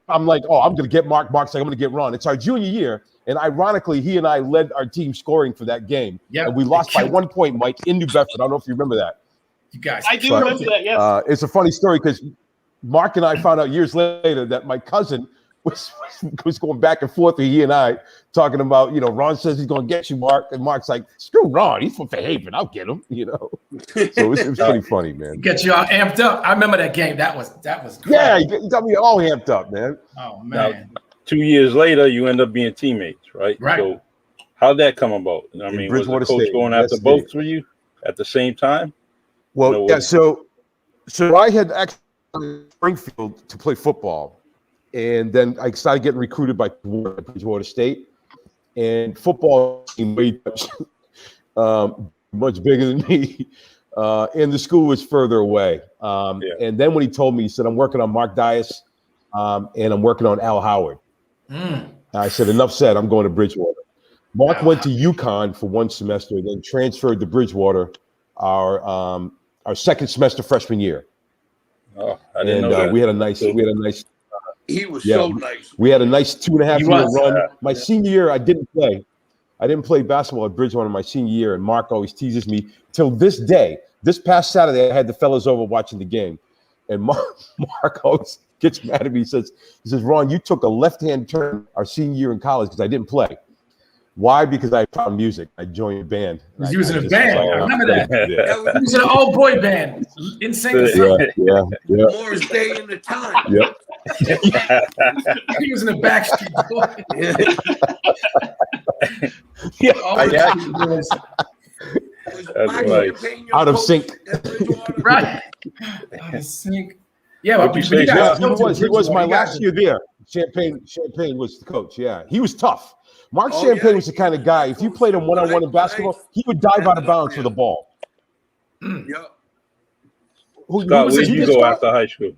I'm like, "Oh, I'm going to get Mark." Mark's like, "I'm going to get Ron." It's our junior year, and ironically, he and I led our team scoring for that game. Yeah, and we lost by 1 point, Mike, in New Bedford. I don't know if you remember that. You guys, I do remember that. Yes, it's a funny story because Mark and I found out years later that my cousin was going back and forth with he and I talking about, Ron says he's going to get you, Mark. And Mark's like, "Screw Ron. He's from Fairhaven. I'll get him," So it was pretty funny, man. Get you all amped up. I remember that game. That was great. Yeah, you got me all amped up, man. Oh, man. Now, 2 years later, you end up being teammates, right? Right. So how'd that come about? I mean, was the coach going after both of you at the same time? Well, so So I had actually gone to Springfield to play football, and then I started getting recruited by Bridgewater State, and football seemed way much bigger than me, and the school was further away. And then when he told me, he said, "I'm working on Mark Dias, and I'm working on Al Howard." I said, "Enough said. I'm going to Bridgewater." Mark went to UConn for one semester, then transferred to Bridgewater our second semester freshman year. Oh, I didn't know that. We had a nice. He was so nice. We had a nice 2.5 year run. My senior year, I didn't play. I didn't play basketball at Bridgewater my senior year, and Mark always teases me till this day. This past Saturday, I had the fellas over watching the game, and Mark always gets mad at me. He says, "Ron, you took a left-hand turn our senior year in college because I didn't play. Why? Because I found music. I joined a band." He was in a band. I remember that. Yeah. He was in an old boy band. In sync. Yeah. Morris Day in the time. Yep. He was in the Backstreet Boy. That's right. Out of sync. Right. Out of sync. Yeah, but he was my last year there. Champagne was the coach. Yeah, he was tough. Mark Champagne was the kind of guy, if you played him one-on-one in basketball, he would dive out of bounds for the ball. Yeah. Scott, where'd you go after high school?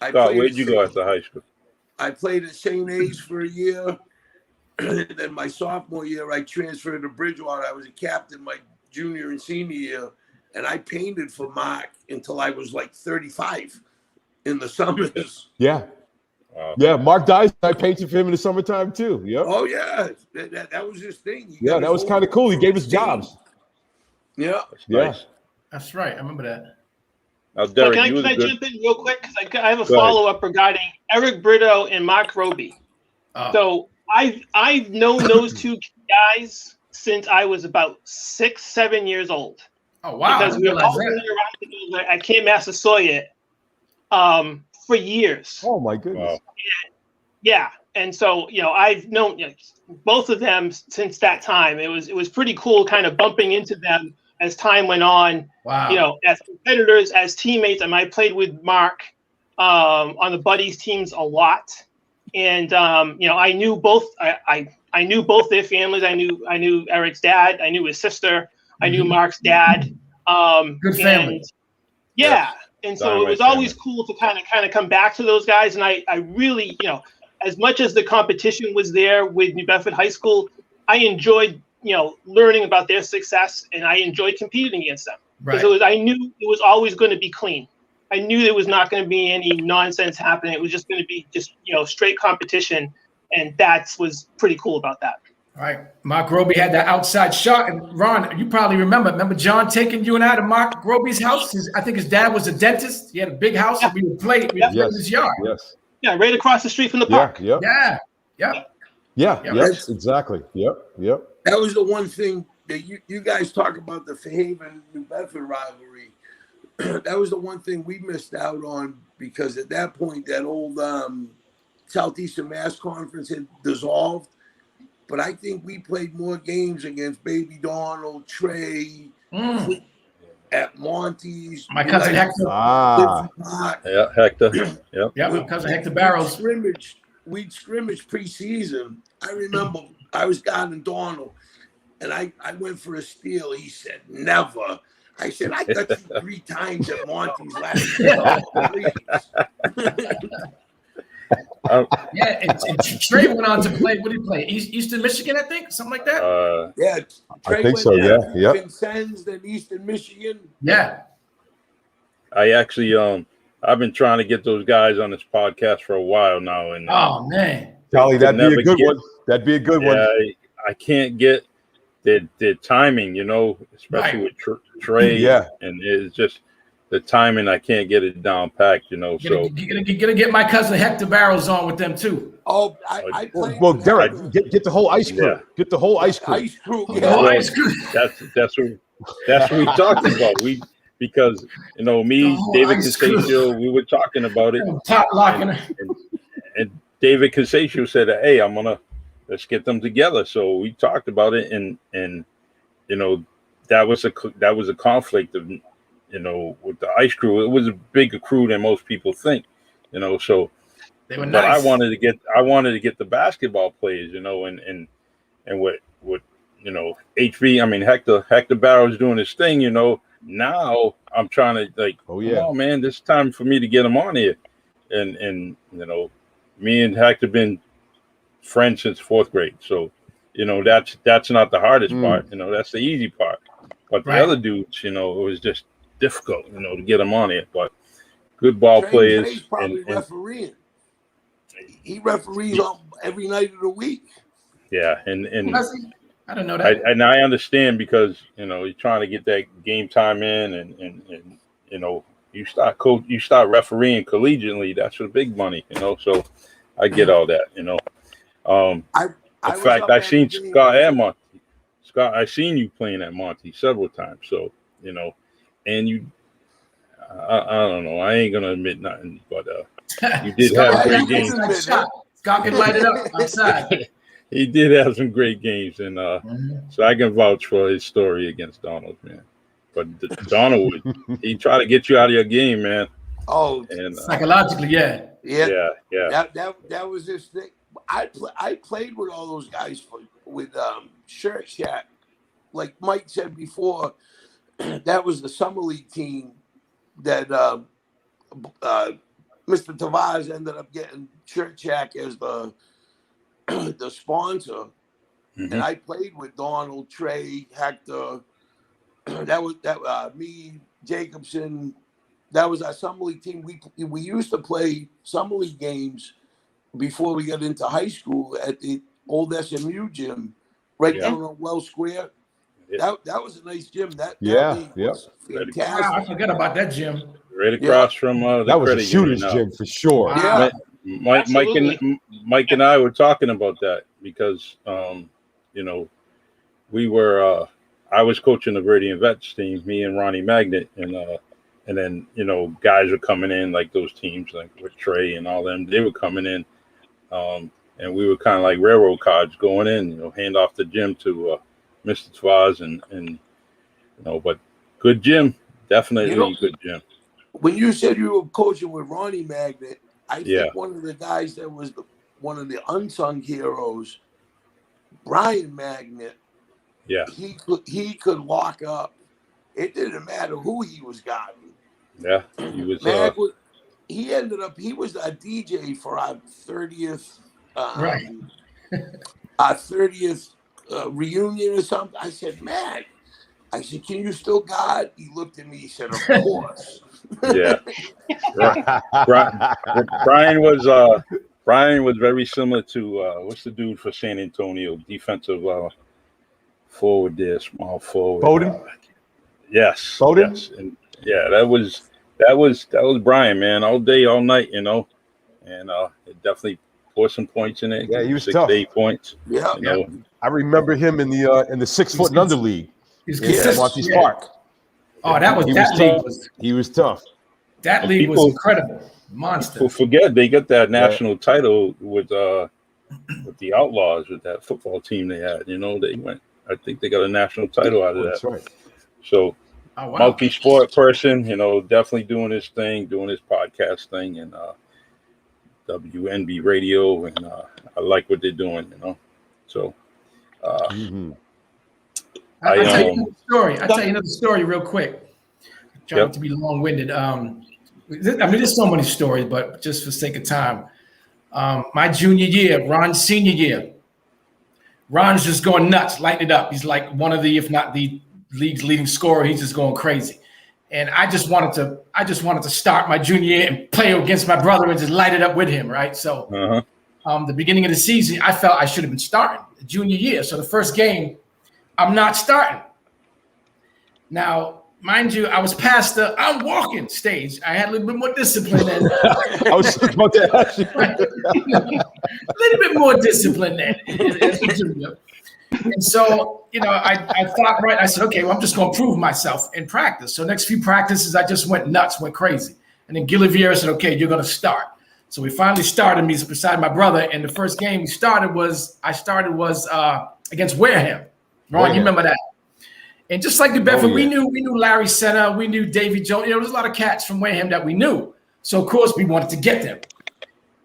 Scott, where'd you go after high school? I played at St. A's for a year. And then my sophomore year, I transferred to Bridgewater. I was a captain my junior and senior year. And I painted for Mark until I was like 35 in the summers. Yeah. Yeah, Mark Dice, I painted for him in the summertime too. Yep. Oh, yeah. That was his thing. That was kind of cool. He gave us jobs. Yeah. Nice. That's right. I remember that. Now, Derek, can I jump in real quick? Because I have a follow-up regarding Eric Brito and Mark Roby. So I've known those two guys since I was about 6-7 years old. Oh, wow. Because we were all running around at Camp Massasoit for years. Oh, my goodness. Wow. Yeah. And so, I've known both of them since that time. It was pretty cool kind of bumping into them as time went on. Wow. As competitors, as teammates. I played with Mark on the buddies teams a lot. And, I knew both. I knew both their families. I knew Eric's dad. I knew his sister. I knew Mark's dad. Good family. Yeah. And so it was always cool to kind of come back to those guys. And I really, as much as the competition was there with New Bedford High School, I enjoyed, learning about their success, and I enjoyed competing against them. Because I knew it was always going to be clean. I knew there was not going to be any nonsense happening. It was just going to be just, straight competition. And that was pretty cool about that. All right. Mark Roby had that outside shot. And Ron, you probably remember John taking you and I to Mark Roby's house? I think his dad was a dentist. He had a big house. And we would play in his yard. Yes. Yeah, right across the street from the park. Yeah, exactly. Yep. That was the one thing that you guys talk about, the Fairhaven New Bedford rivalry. That was the one thing we missed out on, because at that point, that old Southeastern Mass Conference had dissolved. But I think we played more games against Baby Donald, Trey, at Monty's. My cousin Hector. Hector. Yeah, my cousin Hector Barrows. We'd scrimmage preseason. I remember I was guarding Donald, and I went for a steal. He said, "Never." I said, "I got you 3 times at Monty's last year." And Trey went on to play. What did he play? Eastern Michigan, I think, something like that. Trey I think so. Yeah. Vincennes and Eastern Michigan. Yeah. I actually, I've been trying to get those guys on this podcast for a while now, and oh man, Charlie, that'd be a good one. That'd be a good one. I can't get the timing, especially with Trey. And it's just the timing. I can't get it down packed, So you're gonna get my cousin Hector Barrows on with them too. Oh, I played. Well, Derek, get the whole ice crew. Yeah. Get the whole ice crew. Ice crew. That's what we talked about. Because me, David Casaccio, we were talking about it. Top locking. And David Casaccio said, "Hey, let's get them together." So we talked about it, and that was a conflict of with the ice crew, it was a bigger crew than most people think, so They were but nice. I wanted to get the basketball players, and what HV, I mean Hector Barrow's doing his thing, now I'm trying to Oh yeah. come on, man, this time for me to get him on here. And me and Hector been friends since 4th grade. So, that's not the hardest part, that's the easy part. But the other dudes, it was just difficult, to get them on it. But good ball players. Trey's probably refereeing. He referees on every night of the week. Yeah, and I don't know that. I understand because he's trying to get that game time in, and you start refereeing collegiately. That's for the big money, So I get all that, In fact, I seen Scott and Monty. Scott, I seen you playing at Monty several times. So and you, I don't know. I ain't gonna admit nothing, but you did have great games. Scott can light it up outside. He did have some great games, and so I can vouch for his story against Donald, man. But Donald he tried to get you out of your game, man. Oh, and psychologically, yeah. That was his thing. I played with all those guys with Shirt Shack. Like Mike said before, that was the summer league team that Mr. Tavares ended up getting Shirt Shack as the sponsor. And I played with Donald, Trey, Hector. That was me, Jacobson. That was our summer league team. We used to play summer league games before we got into high school at the old SMU gym right down on Wells Square. Yeah. That was a nice gym. That was fantastic. Wow, I forgot about that gym. Right across from the that was a shooter's gym for sure. Wow. Mike and I were talking about that because we were I was coaching the Viridian Vets team, me and Ronnie Magnet, and then guys were coming in like those teams like with Trey and all them. They were coming in, and we were kind of like railroad cars going in, hand off the gym to Mr. Tavares and but good gym, definitely good gym. When you said you were coaching with Ronnie Magnet, I think one of the guys that was one of the unsung heroes, Brian Magnet. Yeah, he could lock up. It didn't matter who he was guarding. Yeah, he was. He was a DJ for our 30th, our 30th reunion or something. I said, Mag, can you still guard? He looked at me. He said, of course. Yeah. Brian was very similar to what's the dude for San Antonio, defensive forward there, small forward. Bowden? Yes. Bowden? Yes. And that was Brian, man, all day, all night, and it definitely poured some points in it. Yeah, he was 6 tough. to 8 points. Yeah. I remember him in the 6 foot and under league. He's Monty's Park. Oh, that was he was tough. That league was incredible. Monster. People forget they got that national title with the Outlaws, with that football team they had. They went. I think they got a national title out of that. That's right. So, multi-sport person, definitely doing his thing, doing his podcast thing, and WNB radio, and I like what they're doing. So. I'll tell you another story real quick. Trying to be long-winded. There's so many stories, but just for sake of time, my junior year, Ron's senior year, Ron's just going nuts, lighting it up. He's like one of the, if not the league's leading scorer. He's just going crazy. And I just wanted to start my junior year and play against my brother and just light it up with him, right? So the beginning of the season, I felt I should have been starting the junior year. So the first game, I'm not starting. Now, mind you, I was past the I'm walking stage. I had a little bit more discipline then. I was about to ask you. A little bit more discipline then. And so, I thought, right, I said, okay, well, I'm just going to prove myself in practice. So next few practices, I just went nuts, went crazy. And then Guilliviera said, okay, you're going to start. So we finally started me beside my brother. And the first game I started was against Wareham. Ron, you remember that? And just like New Bedford, yeah. we knew Larry Senna, we knew Davy Jones. You know, there's a lot of cats from Wareham that we knew. So of course we wanted to get them.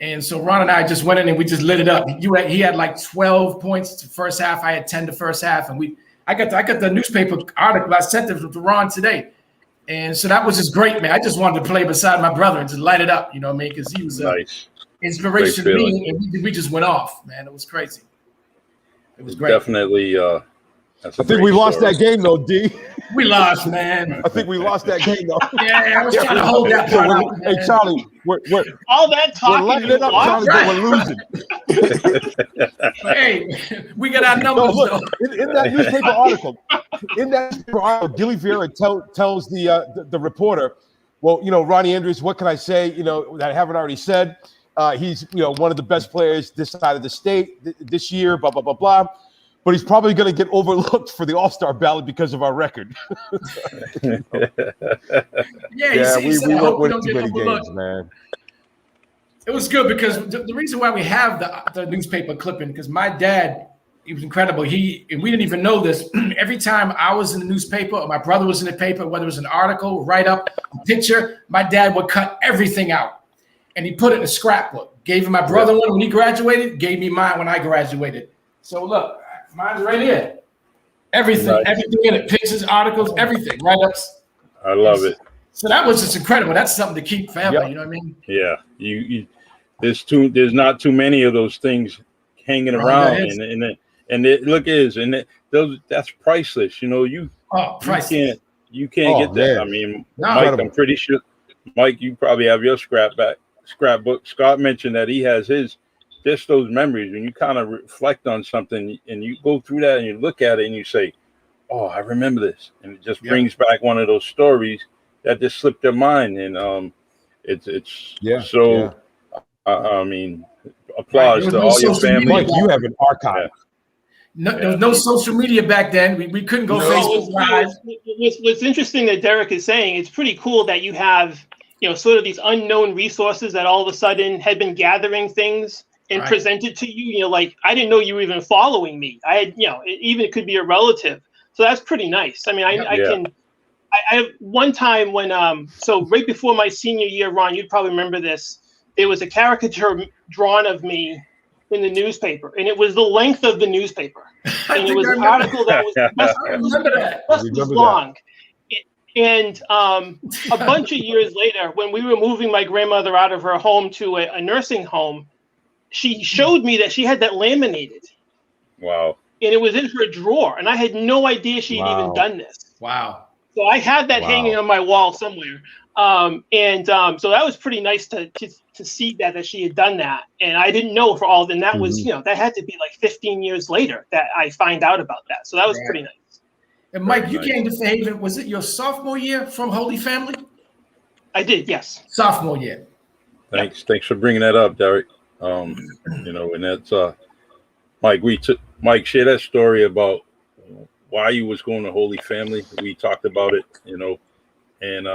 And so Ron and I just went in and we just lit it up. He had like 12 points the first half. I had 10 the first half, and I got the newspaper article. I sent it to Ron today, and so that was just great, man. I just wanted to play beside my brother and just light it up, you know what I mean? Because he was nice inspiration to me, and we just went off, man. It was crazy. It was great. Definitely. I think we lost that game though, D. We lost, man. I think we lost that game though. Yeah, I was trying to hold that part out, man. Hey, Charlie, we're all that talking. lighting it up, Charlie, but we're losing. Hey, we got our numbers. No, look, in that newspaper article, Gilly Vieira tells the reporter, well, you know, Ronnie Andrews, what can I say, you know, that I haven't already said? He's, you know, one of the best players this side of the state this year, blah, blah, blah, blah. But he's probably going to get overlooked for the All-Star ballot because of our record. Yeah, we won't win too many games, man. It was good because the reason why we have the newspaper clipping, because my dad, he was incredible. And we didn't even know this. Every time I was in the newspaper or my brother was in the paper, whether it was an article, write-up, a picture, my dad would cut everything out. And he put it in a scrapbook. Gave my brother one when he graduated, gave me mine when I graduated. So look, mine's right here. Everything, everything in it, pictures, articles, everything, write-ups. I love it. So that was just incredible. That's something to keep forever. You know what I mean? Yeah, there's not too many of those things hanging around, that's priceless. You know, priceless. You can't get that. Man. I mean, Mike, I'm pretty sure, Mike, you probably have your scrapbook. Scott mentioned that he has his. Just those memories when you kind of reflect on something and you go through that and you look at it and you say, "Oh, I remember this," and it just brings back one of those stories that just slipped your mind. And I mean, applause to all your family. Mike, you have an archive. There was no social media back then. We couldn't go Facebook Live. What's interesting that Derek is saying, it's pretty cool that you have, you know, sort of these unknown resources that all of a sudden had been gathering things and presented to you. You know, like, I didn't know you were even following me. I had, you know, it could be a relative. So that's pretty nice. I mean, I have one time when, so right before my senior year, Ron, you'd probably remember this. There was a caricature drawn of me in the newspaper, and it was the length of the newspaper. And it was an article that was long. And a bunch of years later, when we were moving my grandmother out of her home to a nursing home, she showed me that she had that laminated. Wow. And it was in her drawer, and I had no idea she had even done this. Wow. So I had that hanging on my wall somewhere. So that was pretty nice to see that she had done that. And I didn't know for all, and that was, you know, that had to be like 15 years later that I find out about that. So that was pretty nice. And Mike, you came to Fairhaven, was it your sophomore year from Holy Family? I did, yes. Sophomore year. Thanks for bringing that up, Derek. You know, and that's Mike, share that story about why you was going to Holy Family. We talked about it, you know, and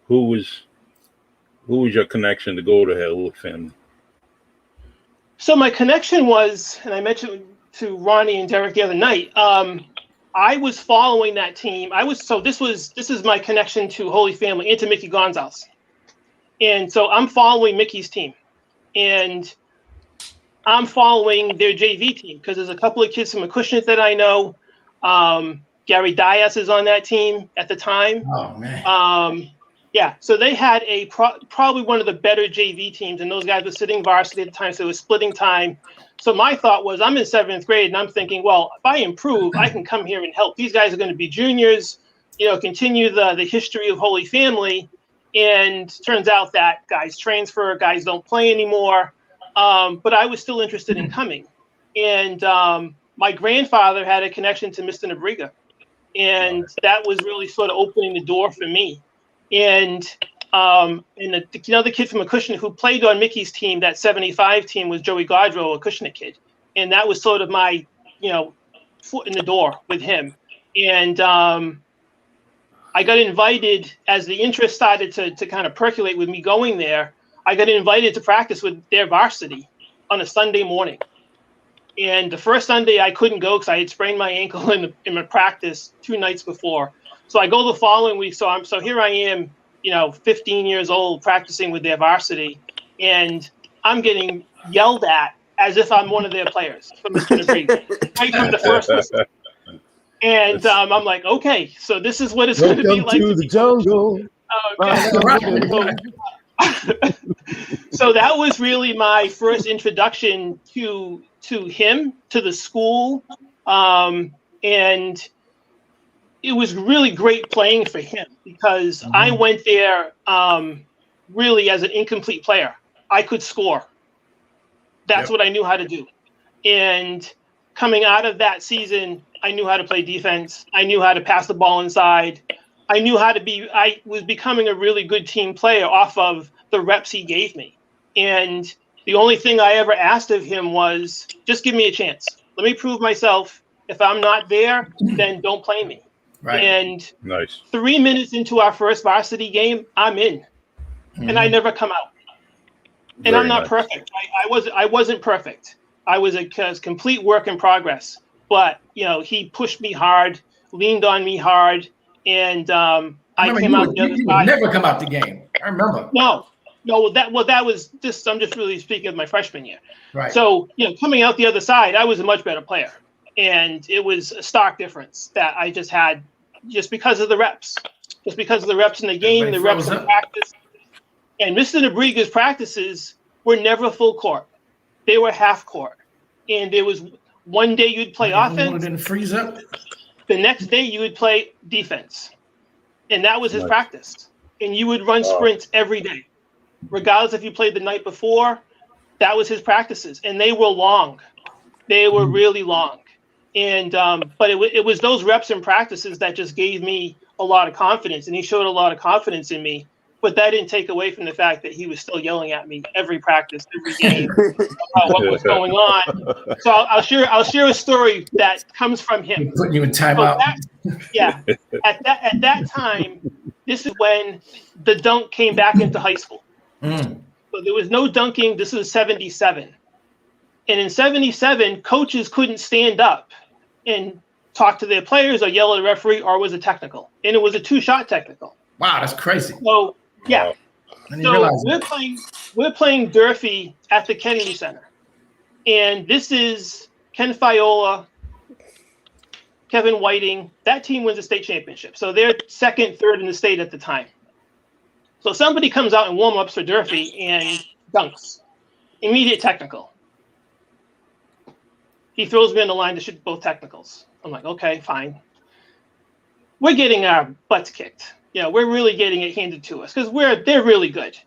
who was your connection to go to Holy Family? So my connection was, and I mentioned to Ronnie and Derek the other night, I was following that team. This is my connection to Holy Family and to Mickey Gonzalez. And so I'm following Mickey's team. And I'm following their JV team because there's a couple of kids from Acushnet that I know. Gary Dias is on that team at the time. Oh, man. Yeah, so they had probably one of the better JV teams, and those guys were sitting varsity at the time, so it was splitting time. So my thought was, I'm in 7th grade, and I'm thinking, well, if I improve, I can come here and help. These guys are going to be juniors, you know, continue the history of Holy Family. And turns out that guys transfer, guys don't play anymore. But I was still interested in coming. And my grandfather had a connection to Mr. Nabriga. And that was really sort of opening the door for me. And the other kid from Acushnet who played on Mickey's team, that 75 team, was Joey Gaudreau, a Acushnet kid. And that was sort of my, you know, foot in the door with him. And I got invited, as the interest started to kind of percolate with me going there, I got invited to practice with their varsity on a Sunday morning. And the first Sunday I couldn't go because I had sprained my ankle in my practice 2 nights before. So I go the following week. So here I am, 15 years old practicing with their varsity, and I'm getting yelled at as if I'm one of their players from Mr. Nebrega, right from the first listen. And I'm like, okay, so this is what it's going to be like. Welcome to the jungle. Okay. So that was really my first introduction to him, to the school, and it was really great playing for him because I went there really as an incomplete player. I could score. That's what I knew how to do. And coming out of that season, I knew how to play defense. I knew how to pass the ball inside. I was becoming a really good team player off of the reps he gave me. And the only thing I ever asked of him was, just give me a chance. Let me prove myself. If I'm not there, then don't play me. Right. And Nice. 3 minutes into our first varsity game, I'm in. And I never come out. And I'm not perfect. I wasn't perfect. I was a complete work in progress. But, he pushed me hard, leaned on me hard, and I came out the other side. Never come out the game. I remember. No, that was just, I'm just really speaking of my freshman year. Right. So, coming out the other side, I was a much better player. And it was a stark difference that I just had just because of the reps. Just because of the reps in the game, the reps in practice. And Mr. Nebrega's practices were never full court. They were half court. And there was one day you'd play offense. Didn't freeze up. The next day you would play defense. And that was his practice. And you would run sprints every day. Regardless if you played the night before, that was his practices. And they were long. They were really long. And but it was those reps and practices that just gave me a lot of confidence. And he showed a lot of confidence in me. But that didn't take away from the fact that he was still yelling at me every practice, every game, about what was going on. So I'll share a story that comes from him. Putting you in timeout. At that time, this is when the dunk came back into high school. So there was no dunking. This was 77. And in 77, coaches couldn't stand up and talk to their players or yell at the referee, or it was a technical. And it was a 2-shot technical. Wow, that's crazy. So yeah. So we're playing Durfee at the Kennedy Center. And this is Ken Fiola, Kevin Whiting. That team wins the state championship. So they're second, third in the state at the time. So somebody comes out and warm-ups for Durfee and dunks. Immediate technical. He throws me on the line to shoot both technicals. I'm like, okay, fine. We're getting our butts kicked. We're really getting it handed to us because they're really good.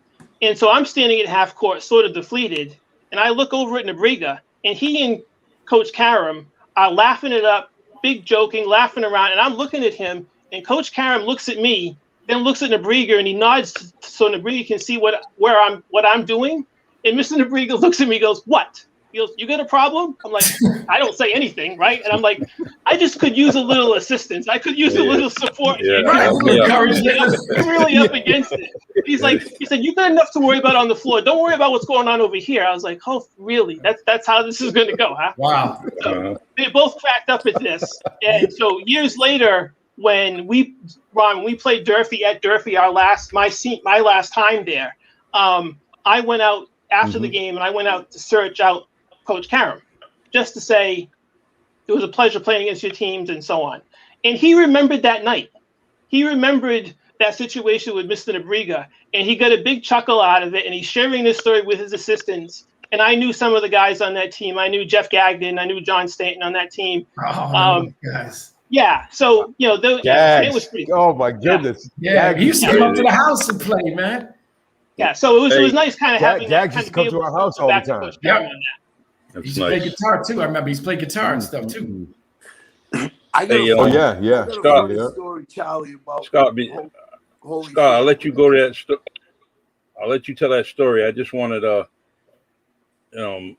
And so I'm standing at half court, sort of deflated, and I look over at Nebrega, and he and Coach Karam are laughing it up, big joking, laughing around, and I'm looking at him, and Coach Karam looks at me, then looks at Nebrega, and he nods so Nebrega can see what I'm doing. And Mr. Nebrega looks at me, and goes, "What?" He goes, "You got a problem?" I'm like, I don't say anything, right? And I'm like, I just could use a little assistance. I could use a little support. Right. I'm really up against it. He said, "You got enough to worry about on the floor. Don't worry about what's going on over here." I was like, "Oh, really? That's how this is going to go, huh?" Wow. So they both cracked up at this. And so years later, when we played Durfee at Durfee, my last time there, I went out after the game and I went out to search out Coach Karam, just to say it was a pleasure playing against your teams and so on. And he remembered that night. He remembered that situation with Mr. Nebrega, and he got a big chuckle out of it. And he's sharing this story with his assistants. And I knew some of the guys on that team. I knew Jeff Gagnon. I knew John Stanton on that team. Guys. Yeah. So it was pretty. Oh my goodness. Yeah, he used to come up to the house and play, man. Yeah. So it was nice kind of having Jags used to come to our house all the time. Yeah. That's He used to play guitar too. I remember he's played guitar and stuff too. I got yeah. a funny story, Charlie, about Scott, I'll let you go to that. I'll let you tell that story. I just wanted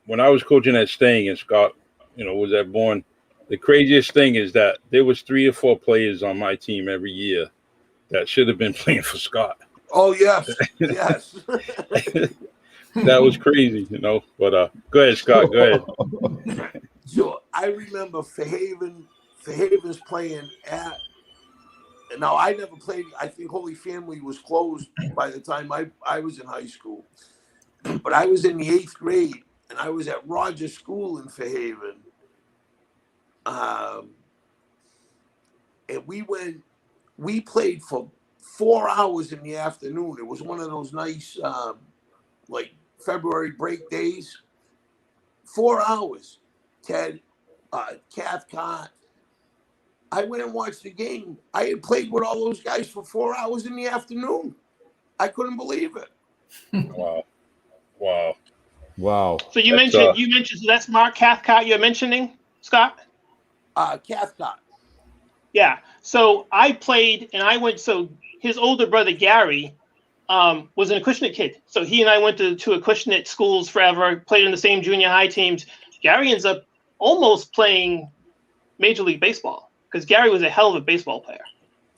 when I was coaching at Staying and Scott, was at Bourne. The craziest thing is that there was 3 or 4 players on my team every year that should have been playing for Scott. Oh yes, yes. That was crazy, But go ahead, Scott. Go ahead. So I remember Fairhaven's playing at. Now I never played. I think Holy Family was closed by the time I was in high school, but I was in the 8th grade and I was at Rogers School in Fairhaven. And we played for 4 hours in the afternoon. It was one of those nice, like February break days. 4 hours. Ted, Cathcart. I went and watched the game. I had played with all those guys for 4 hours in the afternoon. I couldn't believe it. Wow. So you mentioned so that's Mark Cathcart you're mentioning, Scott? Cathcart. Yeah. So I played and I went. So his older brother Gary was an Acushnet kid. So he and I went to Acushnet schools forever. Played in the same junior high teams. Gary ends up almost playing Major League Baseball because Gary was a hell of a baseball player.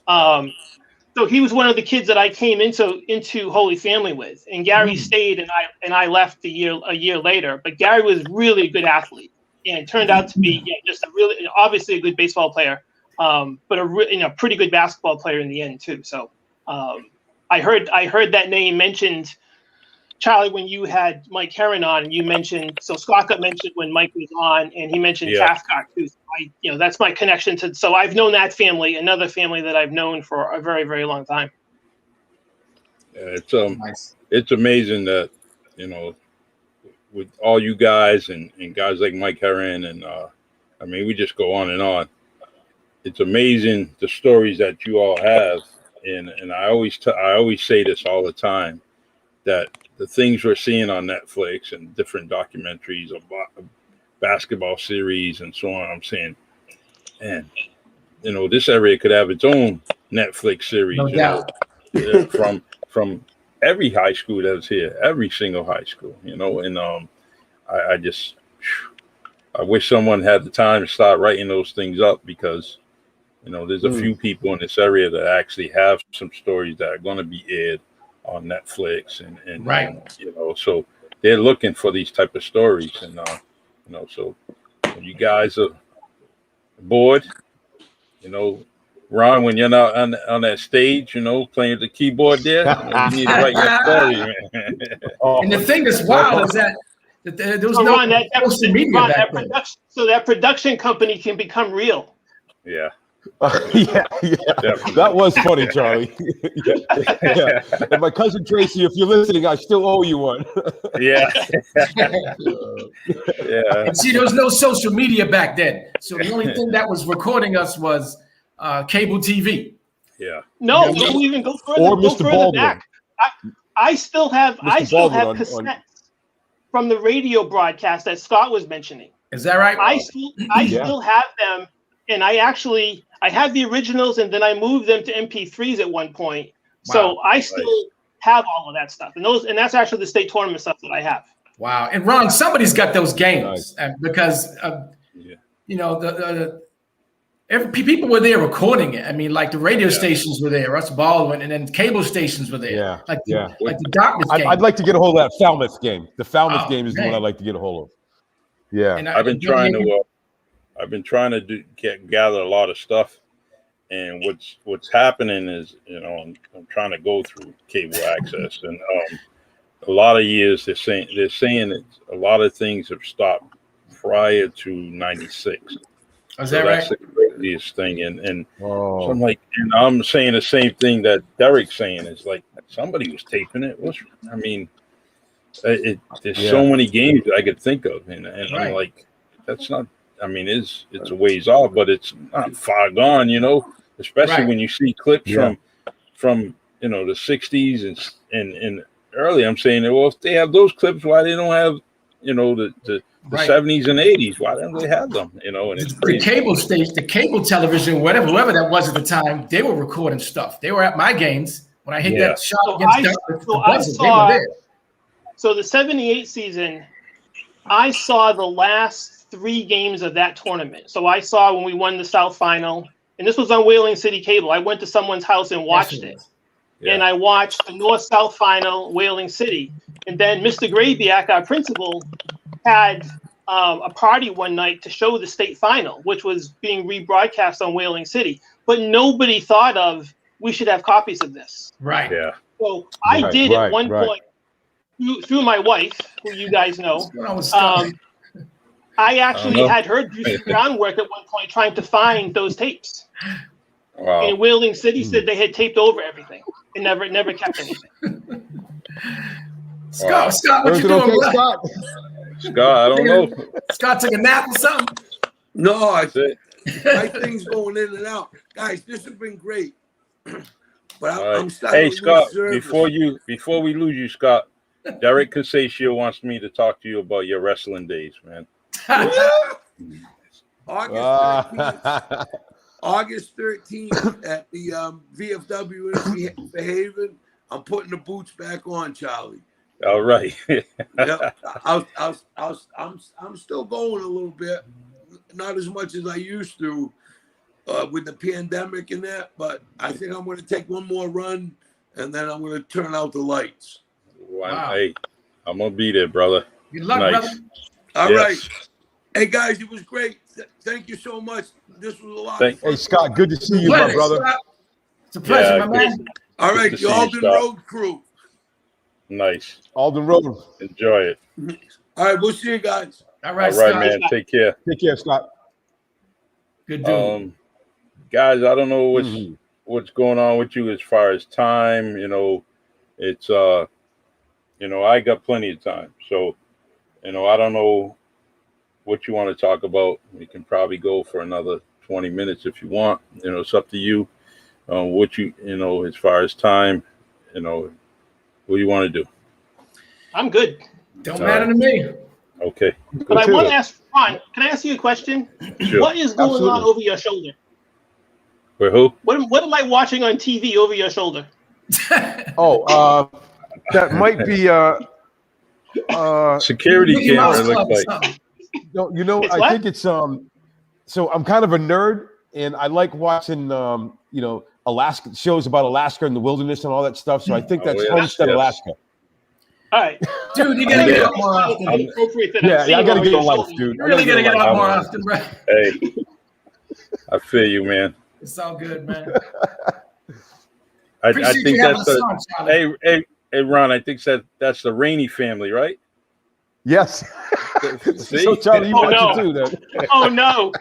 So he was one of the kids that I came into Holy Family with, and Gary stayed, and I left a year later. But Gary was really a good athlete, and turned out to be just a really obviously a good baseball player, but a pretty good basketball player in the end too. So I heard that name mentioned, Charlie, when you had Mike Heron on, and you mentioned, so Scott got mentioned when Mike was on, and he mentioned Cathcart too. So that's my connection to. So I've known that family, another family that I've known for a very, very long time. Yeah, it's amazing that with all you guys and guys like Mike Heron and I mean we just go on and on. It's amazing the stories that you all have, and I always say this all the time, that the things we're seeing on Netflix and different documentaries about basketball series and so on, I'm saying, man, this area could have its own Netflix series, No doubt. from every high school that's here, every single high school, and I wish someone had the time to start writing those things up, because there's a few people in this area that actually have some stories that are going to be aired on Netflix and right. So they're looking for these type of stories, and so when you guys are bored, Ron, when you're not on that stage, playing the keyboard there, you need to write your story, man. And the thing that's wild is that there was no social media back then. So that production company can become real. Yeah. Yeah. That was funny, Charlie. Yeah. And my cousin Tracy, if you're listening, I still owe you one. Yeah. And see, there was no social media back then, so the only thing that was recording us was cable TV. Yeah. No, don't even go further. Or Mr. Baldwin. Back. I still have cassettes from the radio broadcast that Scott was mentioning. Is that right? I still have them, and I have the originals, and then I moved them to MP3s at one point. Wow. So I still have all of that stuff, and that's actually the state tournament stuff that I have. Wow! And Ron, somebody's got those games, because people were there recording it. I mean, like the radio stations were there, Russ Baldwin, and then cable stations were there. Like the Dartmouth game. I'd like to get a hold of that Falmouth game. The Falmouth game is the one I'd like to get a hold of. Yeah, and I've been trying to gather a lot of stuff, and what's happening is I'm trying to go through cable access, and a lot of years they're saying that a lot of things have stopped prior to '96. Is that right? That's the craziest thing, and so I'm like, and I'm saying the same thing that Derek's saying. It's like somebody was taping it. There's so many games that I could think of, and I'm like, that's not. I mean, it's a ways off, but it's not far gone, especially when you see clips from the 60s and early. I'm saying, well, if they have those clips, why they don't have, the 70s and 80s? Why don't they have them? And it's the cable station, the cable television, whoever that was at the time, they were recording stuff. They were at my games when I hit that shot against the they were there. So the 78 season, I saw the last 3 games of that tournament. So I saw when we won the South Final, and this was on Whaling City Cable. I went to someone's house and watched it. Yeah. And I watched the North-South Final, Whaling City. And then Mr. Grabiak, our principal, had a party one night to show the state final, which was being rebroadcast on Whaling City, but nobody thought of we should have copies of this. Right. Yeah. So I did at one right. point through my wife, who you guys know. What's going on with Scott? I actually had her do some groundwork at one point trying to find those tapes. Wow. And Whaling City said they had taped over everything and never kept anything. Scott, what Is you it doing, okay, bro? Scott? Scott, I don't know. Scott took a nap or something? No, That's it. my thing's going in and out. Guys, this has been great. But All right. I'm starting Hey, to Scott, lose service. before we lose you, Scott, Derek Casaccio wants me to talk to you about your wrestling days, man. August 13th at the VFW in Fairhaven. I'm putting the boots back on, Charlie. All right. Yeah, I'm still going a little bit, not as much as I used to with the pandemic and that. But I think I'm going to take one more run, and then I'm going to turn out the lights. Wow. Hey, I'm gonna be there, brother. Good luck, Nice. brother. All right. Yes. Hey, guys, it was great. Thank you so much. This was a lot. Thank- of fun. Hey, Scott, good to see you, my Pleasure, brother. Scott. It's a pleasure, Yeah, my man. All Good right, to the see you, Alden Scott. Road crew. Nice. Alden Road. Enjoy it. All right, we'll see you guys. All All right, right, Scott. man. Take care. Take care, Scott. Good dude. Guys, I don't know Mhm. what's going on with you as far as time. You know, it's I got plenty of time. So, I don't know what you want to talk about. We can probably go for another 20 minutes if you want. It's up to you. What as far as time, what do you want to do? I'm good. Don't all matter right. to me. Okay. But I too. want to ask Ron, can I ask you a question? Sure. What is going on Absolutely. over your shoulder? For who? What am I watching on TV over your shoulder? Oh, that might be Security Mickey Mouse camera, it Club or looks like. something. no, It's I what? think it's so I'm kind of a nerd and I like watching Alaska shows about Alaska and the wilderness and all that stuff. So I think Oh, that's yes, Homestead, yes. Alaska. All right. Dude, you gotta get up more It's often. appropriate that Yeah, I'm yeah, I seeing gotta over get your a life, shoulder. dude. You really gotta get up more often, bro. Hey, I feel you, man. It's all good, man. I Appreciate think you having that's us on, Charlie. hey, Ron. I think that's the Rainey family, right? Yes. See? So Charlie, you Oh, watch no. it too then. Oh no.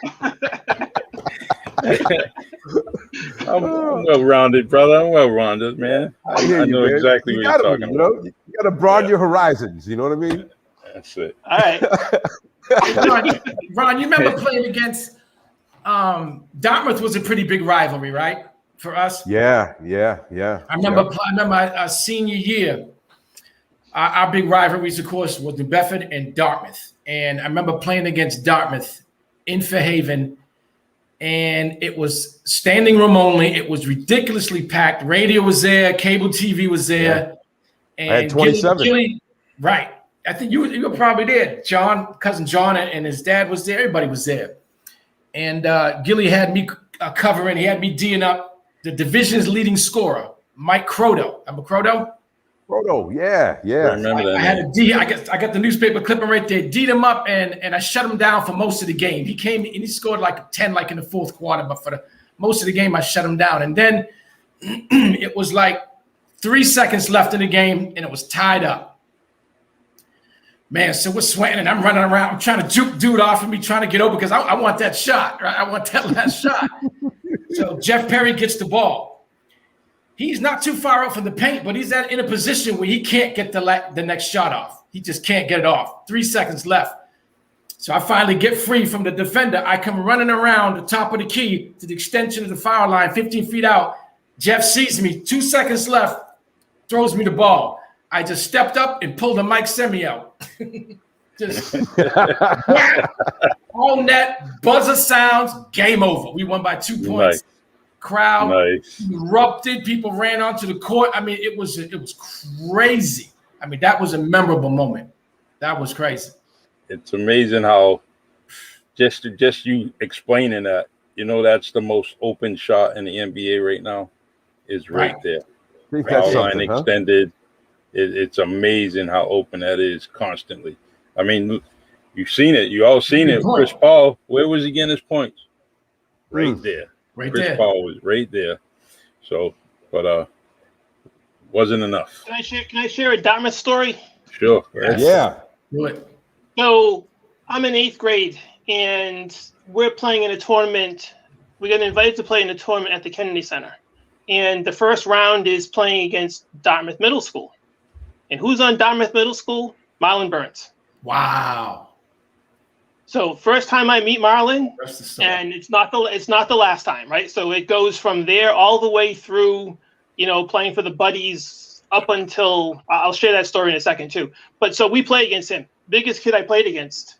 I'm well-rounded, brother. I'm well-rounded, man. I hear I you, know man. exactly You what gotta you're be, talking you about. know? You gotta broaden Yeah. your horizons. You know what I mean? That's it. All right. Ron, you remember playing against Dartmouth was a pretty big rivalry, right? For us. Yeah. I remember our senior year. Our big rivalries, of course, was New Bedford and Dartmouth. And I remember playing against Dartmouth in Fairhaven, and it was standing room only. It was ridiculously packed. Radio was there, cable TV was there. And I had 27. Gilly, right. I think you were probably there. Cousin John and his dad was there. Everybody was there. And Gilly had me covering. He had me D'ing up the division's leading scorer, Mike Croto. Remember Croto? Proto, yeah. I remember that. I had a D. I got the newspaper clipping right there. D'd him up, and I shut him down for most of the game. He came and he scored like 10, like in the fourth quarter. But for the most of the game, I shut him down. And then it was like 3 seconds left in the game, and it was tied up. Man, so we're sweating, and I'm running around. I'm trying to juke dude off of me, trying to get over because I want that shot, right? I want that last shot. So Jeff Perry gets the ball. He's not too far out from the paint, but he's in a position where he can't get the next shot off. He just can't get it off. 3 seconds left. So I finally get free from the defender. I come running around the top of the key to the extension of the foul line, 15 feet out. Jeff sees me. 2 seconds left, throws me the ball. I just stepped up and pulled a Mike Semiao. Just all net, buzzer sounds, game over. We won by 2 points. Nice. Crowd Nice. erupted. People ran onto the court. I mean, it was crazy. I mean, that was a memorable moment. That was crazy. It's amazing how just you explaining that, that's the most open shot in the NBA right now is right there. I think Foul that's line something, huh? extended. It's amazing how open that is constantly. I mean, You've seen it. You all seen it. Chris Paul, where was he getting his points? Right there. Right Chris there. Paul was right there. So, but wasn't enough. Can I share a Dartmouth story? Sure. Yeah. Do it. So I'm in 8th grade, and we're playing in a tournament. We got invited to play in a tournament at the Kennedy Center. And the first round is playing against Dartmouth Middle School. And who's on Dartmouth Middle School? Marlon Burns. Wow. So first time I meet Marlon, Rest of the story. and it's not the last time, right? So it goes from there all the way through, playing for the Buddies up until I'll share that story in a second too. But so we play against him. Biggest kid I played against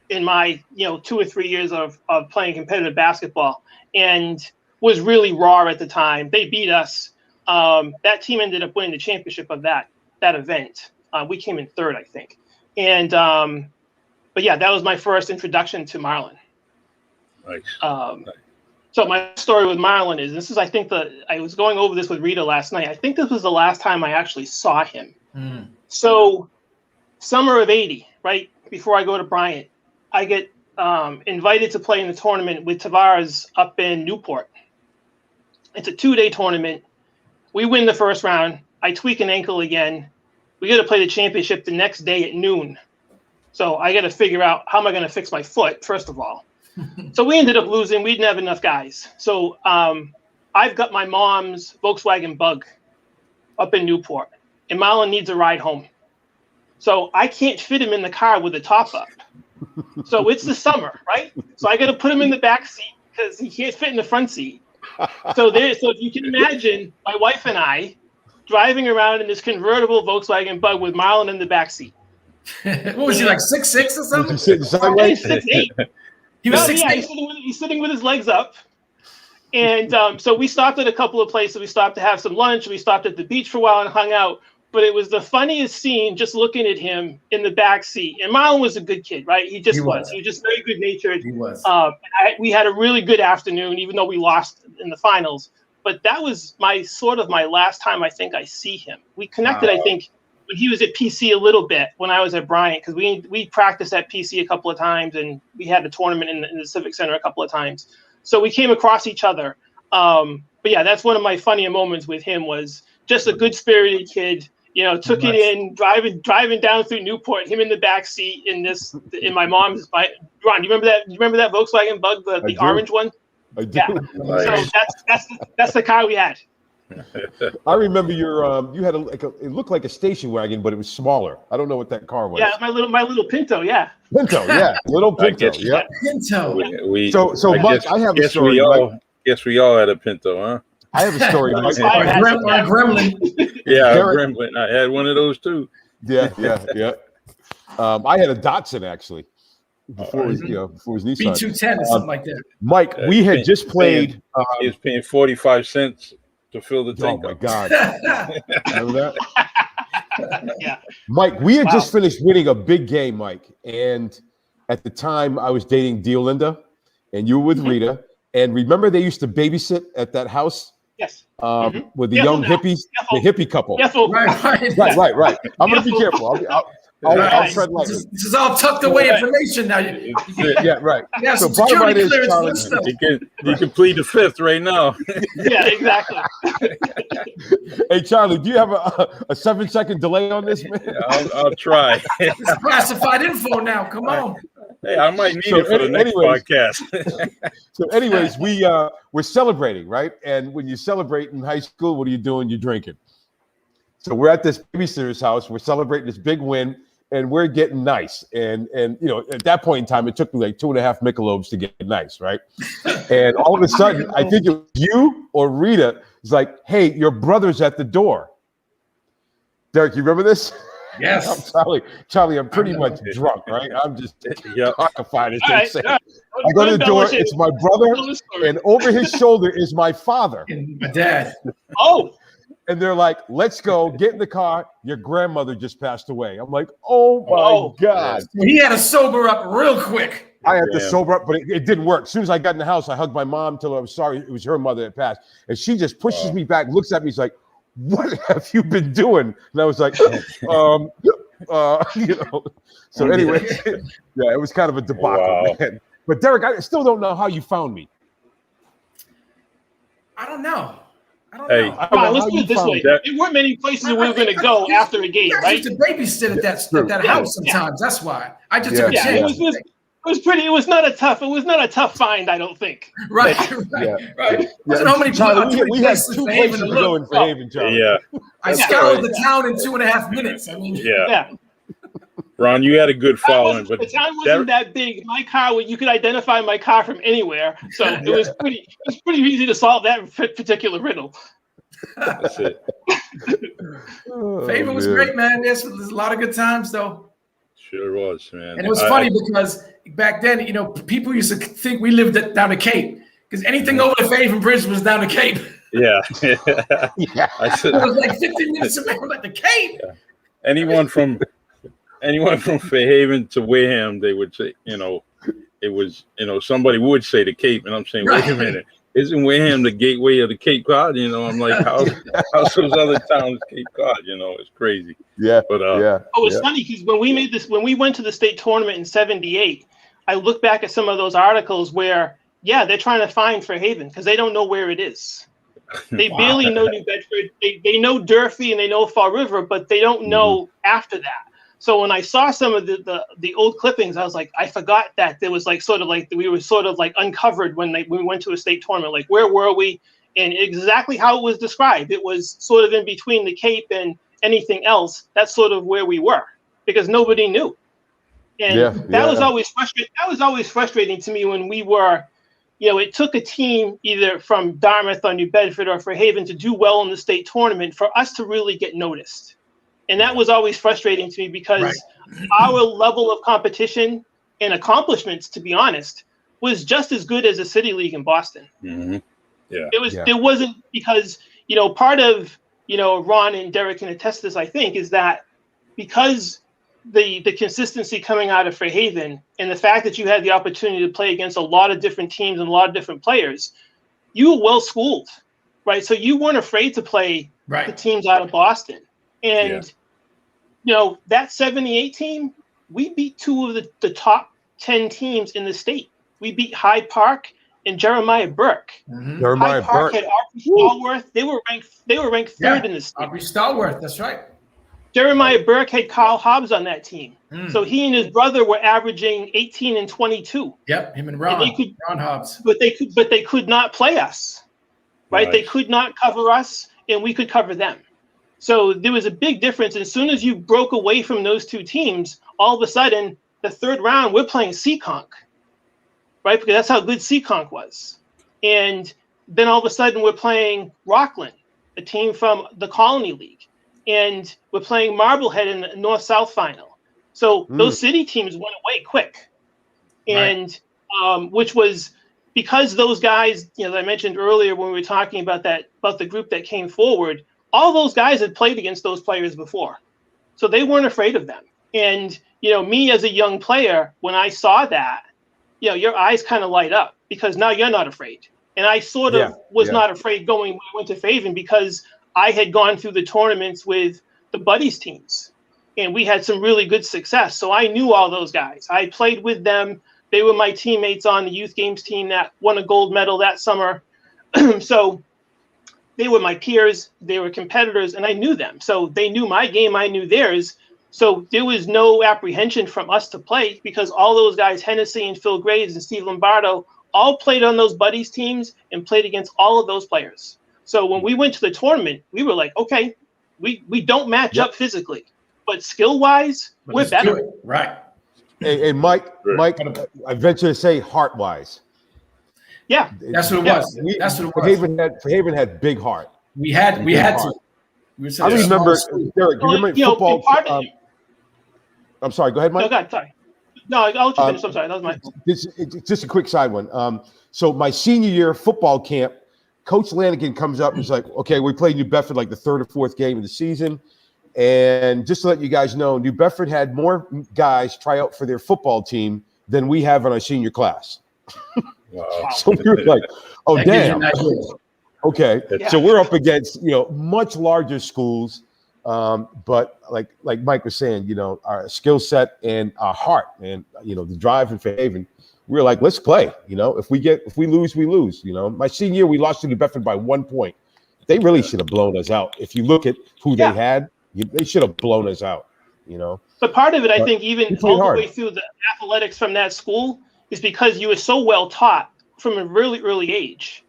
in my 2 or 3 years of playing competitive basketball, and was really raw at the time. They beat us. That team ended up winning the championship of that event. We came in 3rd, I think. And but yeah, that was my first introduction to Marlon. Nice. So my story with Marlon is I think I was going over this with Rita last night. I think this was the last time I actually saw him. So summer of '80, right before I go to Bryant, I get invited to play in the tournament with Tavares up in Newport. It's a 2-day tournament. We win the first round. I tweak an ankle again. We got to play the championship the next day at noon. So I got to figure out how am I going to fix my foot, first of all. So we ended up losing. We didn't have enough guys. So I've got my mom's Volkswagen Bug up in Newport, and Marlon needs a ride home. So I can't fit him in the car with the top up. So it's the summer, right? So I got to put him in the back seat because he can't fit in the front seat. So if you can imagine my wife and I driving around in this convertible Volkswagen Bug with Marlon in the back seat. What was he, like 6'6" or something? He's sitting sideways. 6'8". He was No, 6'8". he's sitting with his legs up. And so we stopped at a couple of places. We stopped to have some lunch. We stopped at the beach for a while and hung out. But it was the funniest scene just looking at him in the back seat. And Marlon was a good kid, right? He was. He was just very good natured. He was. We had a really good afternoon, even though we lost in the finals. But that was my last time I think I see him. We connected, I think, when he was at PC a little bit when I was at Bryant, because we practiced at PC a couple of times, and we had a tournament in the Civic Center a couple of times. So we came across each other. But yeah, that's one of my funnier moments with him, was just a good spirited kid. Took it in, driving down through Newport, him in the back seat in my mom's. Ron, you remember that? You remember that Volkswagen Bug, the orange one? I do. Yeah. So that's the car we had. I remember you had it looked like a station wagon, but it was smaller. I don't know what that car was. Yeah, my little Pinto. Yeah. Pinto. Yeah, little Pinto. Yeah. Pinto. So Mike, I have a story. Guess we all had a Pinto, huh? I have a story. Mike. Gremlin. Yeah, Gremlin. I had one of those too. Yeah. I had a Datsun actually. Before it was Nissan. B210 or something like that. Mike, we had just played. He was paying 45 cents to fill the tank. Oh my up. God! Remember that? Yeah. Mike, we had just finished winning a big game, Mike, and at the time I was dating Deolinda, and you were with Rita. And remember, they used to babysit at that house. Yes. With the young hippies, the hippie couple. Right. I'm going to be careful. I'll tread lightly. This is all tucked away information now. Yeah, right. Yeah, so security clearance. You can plead the fifth right now. Yeah, exactly. Hey, Charlie, do you have a 7-second delay on this, man? Yeah, I'll try. It's classified info now. Come on. Hey, I might need it for the next podcast. So, anyways, we're celebrating, right? And when you celebrate in high school, what are you doing? You're drinking. So we're at this babysitter's house. We're celebrating this big win, and we're getting nice. And at that point in time, it took me like 2.5 Michelobs to get nice, right? And all of a sudden, I think it was you or Rita is like, "Hey, your brother's at the door." Derek, you remember this? Yes. Charlie, I'm pretty much drunk, right? I'm just cockfied, as they say. Right. I go to the door, it's my brother, and over his shoulder is my father. And my dad. Oh. And they're like, "Let's go, get in the car. Your grandmother just passed away." I'm like, "Oh my God." He had to sober up real quick. I had to sober up, but it didn't work. As soon as I got in the house, I hugged my mom, told her I was sorry. It was her mother that passed. And she just pushes me back, looks at me, she's like, "What have you been doing?" And I was like, You know. So anyway, yeah, it was kind of a debacle, man. But Derek, I still don't know how you found me. I don't know. Hey, know. Come on, let's put it this way. There weren't many places we were going to go after a game, right? You used to babysit at that house sometimes. That's why. I just took a chance. It was not a tough find, I don't think. Right. Wasn't how many we had 2 places to go in Fairhaven, John. Yeah. I scoured the town in 2.5 minutes. I mean, yeah. Ron, you had a good following, but the town wasn't that big. My car, you could identify my car from anywhere, so it was pretty easy to solve that particular riddle. That's it. Fairhaven was great, man. There's a lot of good times, though. Sure was, man. And it was funny because back then, you know, people used to think we lived down the Cape because anything over the Fairhaven Bridge was down the Cape. Yeah. I said, it was like 15 minutes away from the Cape. Yeah. Anyone from Fairhaven to Wareham, they would say, you know, it was, you know, somebody would say the Cape, and I'm saying, wait a minute, isn't Wareham the gateway of the Cape Cod? You know, I'm like, how's those other towns Cape Cod? You know, it's crazy. Yeah, but it's funny because when we went to the state tournament in '78, I look back at some of those articles where, they're trying to find Fairhaven because they don't know where it is. They barely know New Bedford. They know Durfee and they know Fall River, but they don't know after that. So when I saw some of the old clippings, I was like, I forgot that there was we were sort of like uncovered when we went to a state tournament. Like, where were we? And exactly how it was described. It was sort of in between the Cape and anything else. That's sort of where we were because nobody knew. And that was always frustrating. That was always frustrating to me when we were, you know, it took a team either from Dartmouth or New Bedford or Fairhaven to do well in the state tournament for us to really get noticed. And that was always frustrating to me because our level of competition and accomplishments, to be honest, was just as good as the City League in Boston. Mm-hmm. Yeah. It wasn't because, you know, part of, you know, Ron and Derek can attest to this, I think, is that because the consistency coming out of Fairhaven and the fact that you had the opportunity to play against a lot of different teams and a lot of different players, you were well schooled, right? So you weren't afraid to play the teams out of Boston. And, you know, that 78 team, we beat 2 of the top 10 teams in the state. We beat Hyde Park and Jeremiah Burke. Mm-hmm. Jeremiah Hyde Park had Aubrey Stallworth. They were ranked 3rd in the state. Aubrey Stallworth, that's right. Jeremiah Burke had Kyle Hobbs on that team. So he and his brother were averaging 18 and 22. Yep, him and Ron Hobbs. But they could not play us, right? They could not cover us, and we could cover them. So there was a big difference. As soon as you broke away from those 2 teams, all of a sudden, the 3rd round, we're playing Seekonk, right? Because that's how good Seekonk was. And then all of a sudden, we're playing Rockland, a team from the Colony League. And we're playing Marblehead in the North-South final. So those city teams went away quick. And which was because those guys, you know, as I mentioned earlier when we were talking about the group that came forward, all those guys had played against those players before. So they weren't afraid of them. And, you know, me as a young player, when I saw that, you know, your eyes kind of light up because now you're not afraid. And I sort of was not afraid going when I went to Fairhaven because I had gone through the tournaments with the buddies teams and we had some really good success. So I knew all those guys. I played with them. They were my teammates on the youth games team that won a gold medal that summer. So they were my peers, they were competitors, and I knew them. So they knew my game, I knew theirs. So there was no apprehension from us to play because all those guys, Hennessy and Phil Graves and Steve Lombardo, all played on those buddies teams and played against all of those players. So when we went to the tournament, we were like, okay, we don't match up physically, but skill-wise, we're better. Right. Hey, Mike, I venture to say heart-wise. Yeah, that's what it was. That's what it was. Fairhaven had big heart. We had to. I remember, Derek. Do you remember football? I'm sorry. Go ahead, Mike. No, go ahead. Sorry. No, I'll let you finish. I'm sorry. That was my. Just a quick side one. So my senior year football camp, Coach Lanigan comes up and is like, "Okay, we played New Bedford like the 3rd or 4th game of the season, and just to let you guys know, New Bedford had more guys try out for their football team than we have in our senior class." Wow. So we were like, "Oh, damn." Okay, so we're up against much larger schools, But like Mike was saying, you know, our skill set and our heart and, you know, the drive in Fairhaven, we were like, let's play. You know, if we lose, we lose. You know, my senior year, we lost to New Bedford by 1 point. They really should have blown us out. If you look at who they had, they should have blown us out, you know. But part of it, I think, even all the hard. way through the athletics from that school is because you were so well taught from a really early age.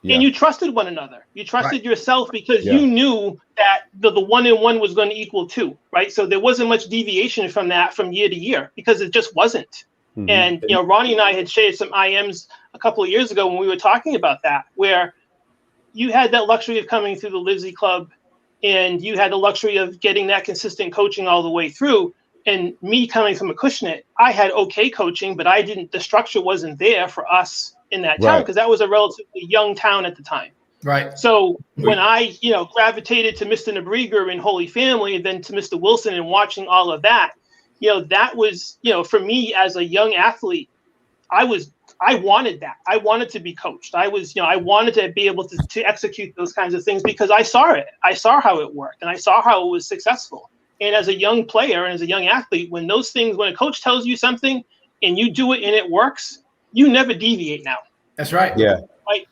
Yeah. And you trusted one another. You trusted yourself because you knew that the 1 and 1 was going to equal 2, right? So there wasn't much deviation from that from year to year because it just wasn't. Mm-hmm. And, you know, Ronnie and I had shared some IMs a couple of years ago when we were talking about that, where you had that luxury of coming through the Livesey Club and you had the luxury of getting that consistent coaching all the way through. And me coming from Acushnet, I had okay coaching, but the structure wasn't there for us in that town because that was a relatively young town at the time. Right. So when I, you know, gravitated to Mr. Nebrieger and Holy Family and then to Mr. Wilson and watching all of that, you know, that was, you know, for me as a young athlete, I wanted that. I wanted to be coached. I wanted to be able to execute those kinds of things because I saw it. I saw how it worked and I saw how it was successful. And as a young player and as a young athlete, when a coach tells you something and you do it and it works, you never deviate now. That's right. Yeah. Like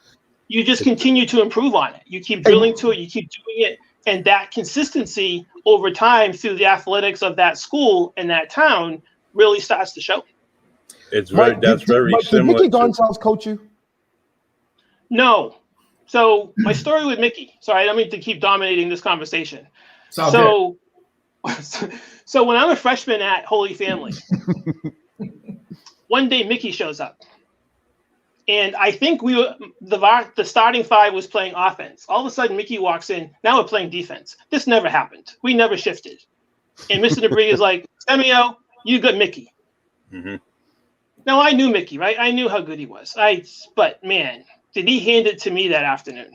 you just continue to improve on it. You keep drilling to it. You keep doing it. And that consistency over time through the athletics of that school and that town really starts to show. It's very, Mike, very similar. Did Mickey Gonzalez coach you? No. So my story with Mickey, sorry, I don't mean to keep dominating this conversation. So when I'm a freshman at Holy Family, one day Mickey shows up. And I think the starting five was playing offense. All of a sudden, Mickey walks in. Now we're playing defense. This never happened. We never shifted. And Mr. Debris is like, Semiao, you got Mickey. Mm-hmm. Now, I knew Mickey, right? I knew how good he was. But, man, did he hand it to me that afternoon.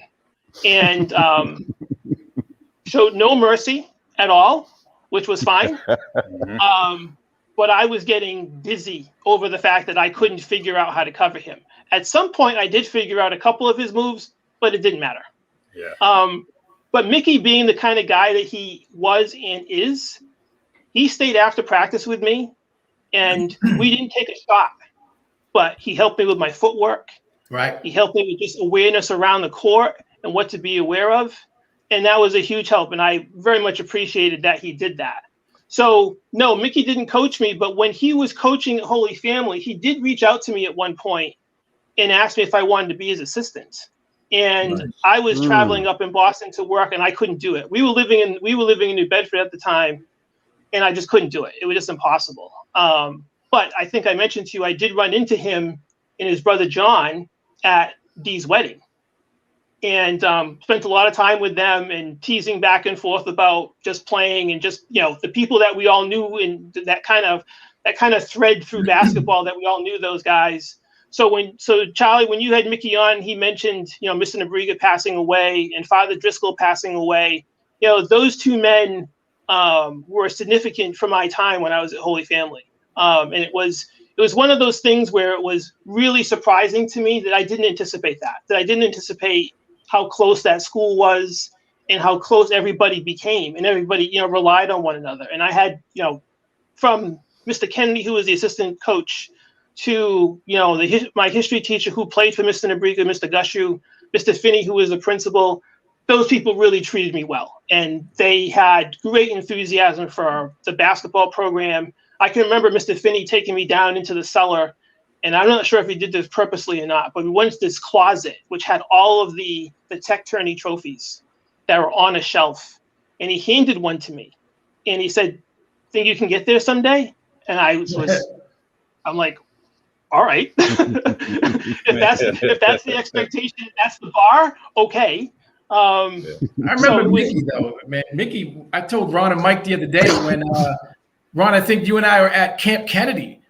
And showed no mercy at all, which was fine. But I was getting dizzy over the fact that I couldn't figure out how to cover him. At some point, I did figure out a couple of his moves, but it didn't matter. Yeah. But Mickey, being the kind of guy that he was and is, he stayed after practice with me, and we didn't take a shot. But he helped me with my footwork. Right. He helped me with just awareness around the court and what to be aware of. And that was a huge help. And I very much appreciated that he did that. So, no, Mickey didn't coach me. But when he was coaching at Holy Family, he did reach out to me at one point and asked me if I wanted to be his assistant. And I was traveling up in Boston to work, and I couldn't do it. We were living in New Bedford at the time, and I just couldn't do it. It was just impossible. But I think I mentioned to you, I did run into him and his brother John at Dee's wedding, and spent a lot of time with them and teasing back and forth about just playing and just, you know, the people that we all knew and that kind of thread through basketball that we all knew those guys. So Charlie, when you had Mickey on, he mentioned, you know, Mr. Nebrieger passing away and Father Driscoll passing away. You know, those two men were significant for my time when I was at Holy Family. And it was one of those things where it was really surprising to me that I didn't anticipate that I didn't anticipate how close that school was and how close everybody became, and everybody, you know, relied on one another. And I had, you know, from Mr. Kennedy, who was the assistant coach, to, you know, my history teacher who played for Mr. Nebrieger, Mr. Gushu, Mr. Finney, who was the principal. Those people really treated me well, and they had great enthusiasm for the basketball program. I can remember Mr. Finney taking me down into the cellar, and I'm not sure if he did this purposely or not, but we went to this closet, which had all of the Tech Tourney trophies that were on a shelf, and he handed one to me, and he said, "Think you can get there someday?" And I'm like, all right. if that's the expectation, that's the bar, okay. I remember Mickey, though, man. Mickey, I told Ron and Mike the other day when Ron, I think you and I were at Camp Kennedy,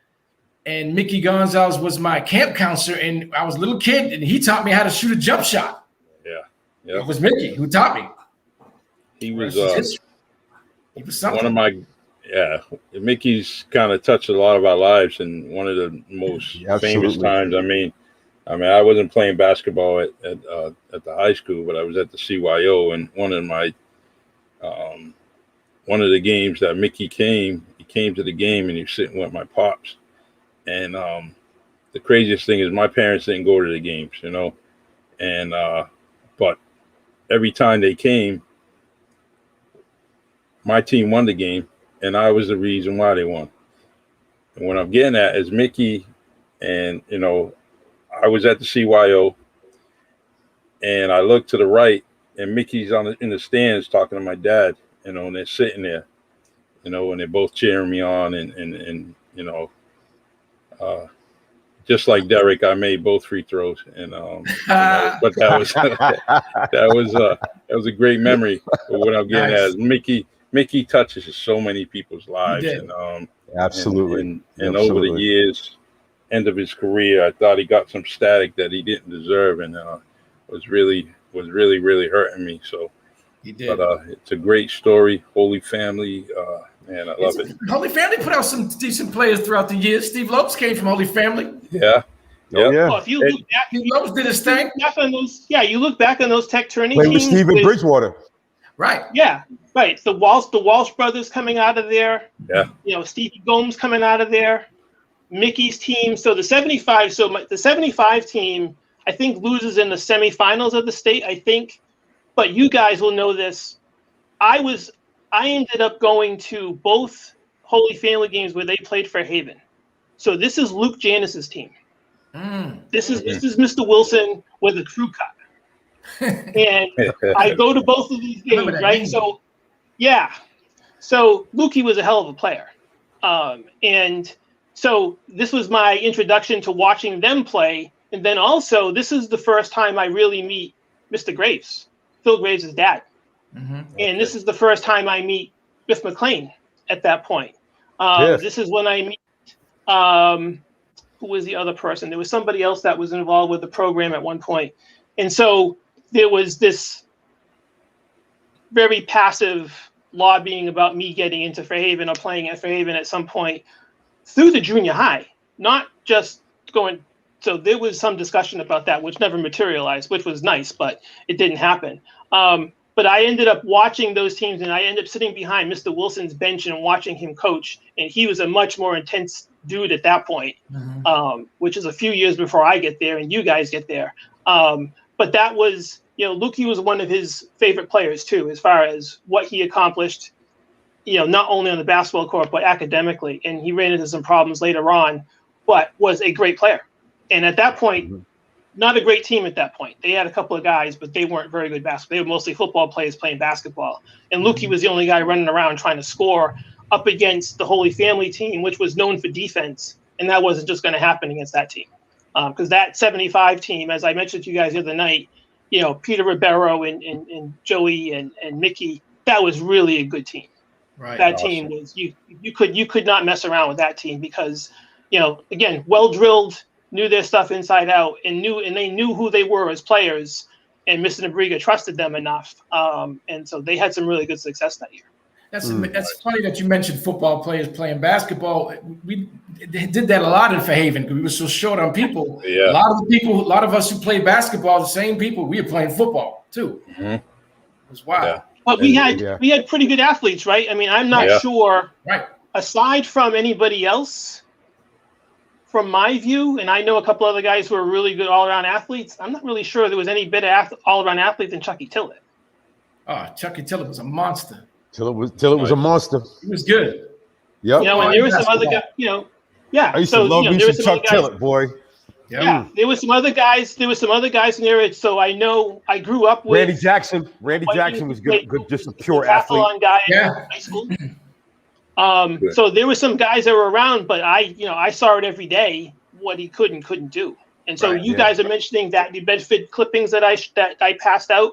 and Mickey Gonzalez was my camp counselor, and I was a little kid, and he taught me how to shoot a jump shot. Yeah. It was Mickey who taught me. He was something. One of my Mickey's kind of touched a lot of our lives, and one of the most famous times. I mean, I wasn't playing basketball at the high school, but I was at the CYO, and one of my one of the games that Mickey came to the game, and he was sitting with my pops. And the craziest thing is my parents didn't go to the games, you know, and but every time they came, my team won the game, and I was the reason why they won. And what I'm getting at is Mickey, and you know, I was at the CYO, and I looked to the right, and Mickey's in the stands talking to my dad, you know, and they're sitting there, you know, and they're both cheering me on, and you know, just like Derek, I made both free throws, and you know, but that was that was a great memory. But what I'm getting at is Mickey touches so many people's lives, and absolutely, and over the years, end of his career, I thought he got some static that he didn't deserve, and was really hurting me. So he did. But it's a great story. Holy Family, man, I love it. Holy Family put out some decent players throughout the years. Steve Lopes came from Holy Family. Yeah. Oh, yeah. Well, if you look back, Steve Lopes did his thing. You look back on those Tech tourney Played with teams. Steve in Bridgewater. Right. Yeah, right. The Walsh brothers coming out of there. Yeah. You know, Stevie Gomes coming out of there. Mickey's team. So the 75. The 75 team, I think, loses in the semifinals of the state. I think, but you guys will know this. I ended up going to both Holy Family games where they played Fairhaven. So this is Luke Janis's team. This is Mr. Wilson with a crew cut. And I go to both of these games, right? So, yeah. So Lukey was a hell of a player. And so this was my introduction to watching them play. And then also, this is the first time I really meet Mr. Graves, Phil Graves' dad. And this is the first time I meet Biff McLean at that point. This is when I meet, who was the other person? There was somebody else that was involved with the program at one point. And so there was this very passive lobbying about me getting into Fairhaven or playing at Fairhaven at some point through the junior high, not just going. So there was some discussion about that, which never materialized, which was nice, but it didn't happen. But I ended up watching those teams, and I ended up sitting behind Mr. Wilson's bench and watching him coach. And he was a much more intense dude at that point, which is a few years before I get there and you guys get there. But that was, you know, Lukey was one of his favorite players too, as far as what he accomplished, you know, not only on the basketball court, but academically. And he ran into some problems later on, but was a great player. And at that point, not a great team at that point. They had a couple of guys, but they weren't very good basketball. They were mostly football players playing basketball. And Lukey was the only guy running around trying to score up against the Holy Family team, which was known for defense. And that wasn't just going to happen against that team. Because that 75 team, as I mentioned to you guys the other night, you know, Peter Ribeiro and Joey and Mickey, that was really a good team. Right. That team was, you could not mess around with that team because, you know, again, well drilled, knew their stuff inside out, and they knew who they were as players, and Mr. Nabriga trusted them enough, and so they had some really good success that year. That's funny that you mentioned football players playing basketball. We did that a lot in Fairhaven because we were so short on people. Yeah. A lot of us who played basketball, the same people, we were playing football too. It was wild. Yeah. But we had pretty good athletes, right? I mean, I'm not sure, right, aside from anybody else. From my view, and I know a couple other guys who are really good all-around athletes, I'm not really sure there was any better all-around athlete than Chucky Tillett. Oh, Chucky Tillett was a monster. Tillett was a monster. He was good. Yep. You know, and there were some other guys, you know, I used to love me some Chuck Tillett, boy. Yeah, there were some other guys. There were some other guys in there. So I know I grew up with Randy Jackson. Randy Jackson was good, just a pure athlete. Guy in high school. So there were some guys that were around, but I saw it every day what he could and couldn't do. And so you guys are mentioning that the Bedford clippings that I passed out.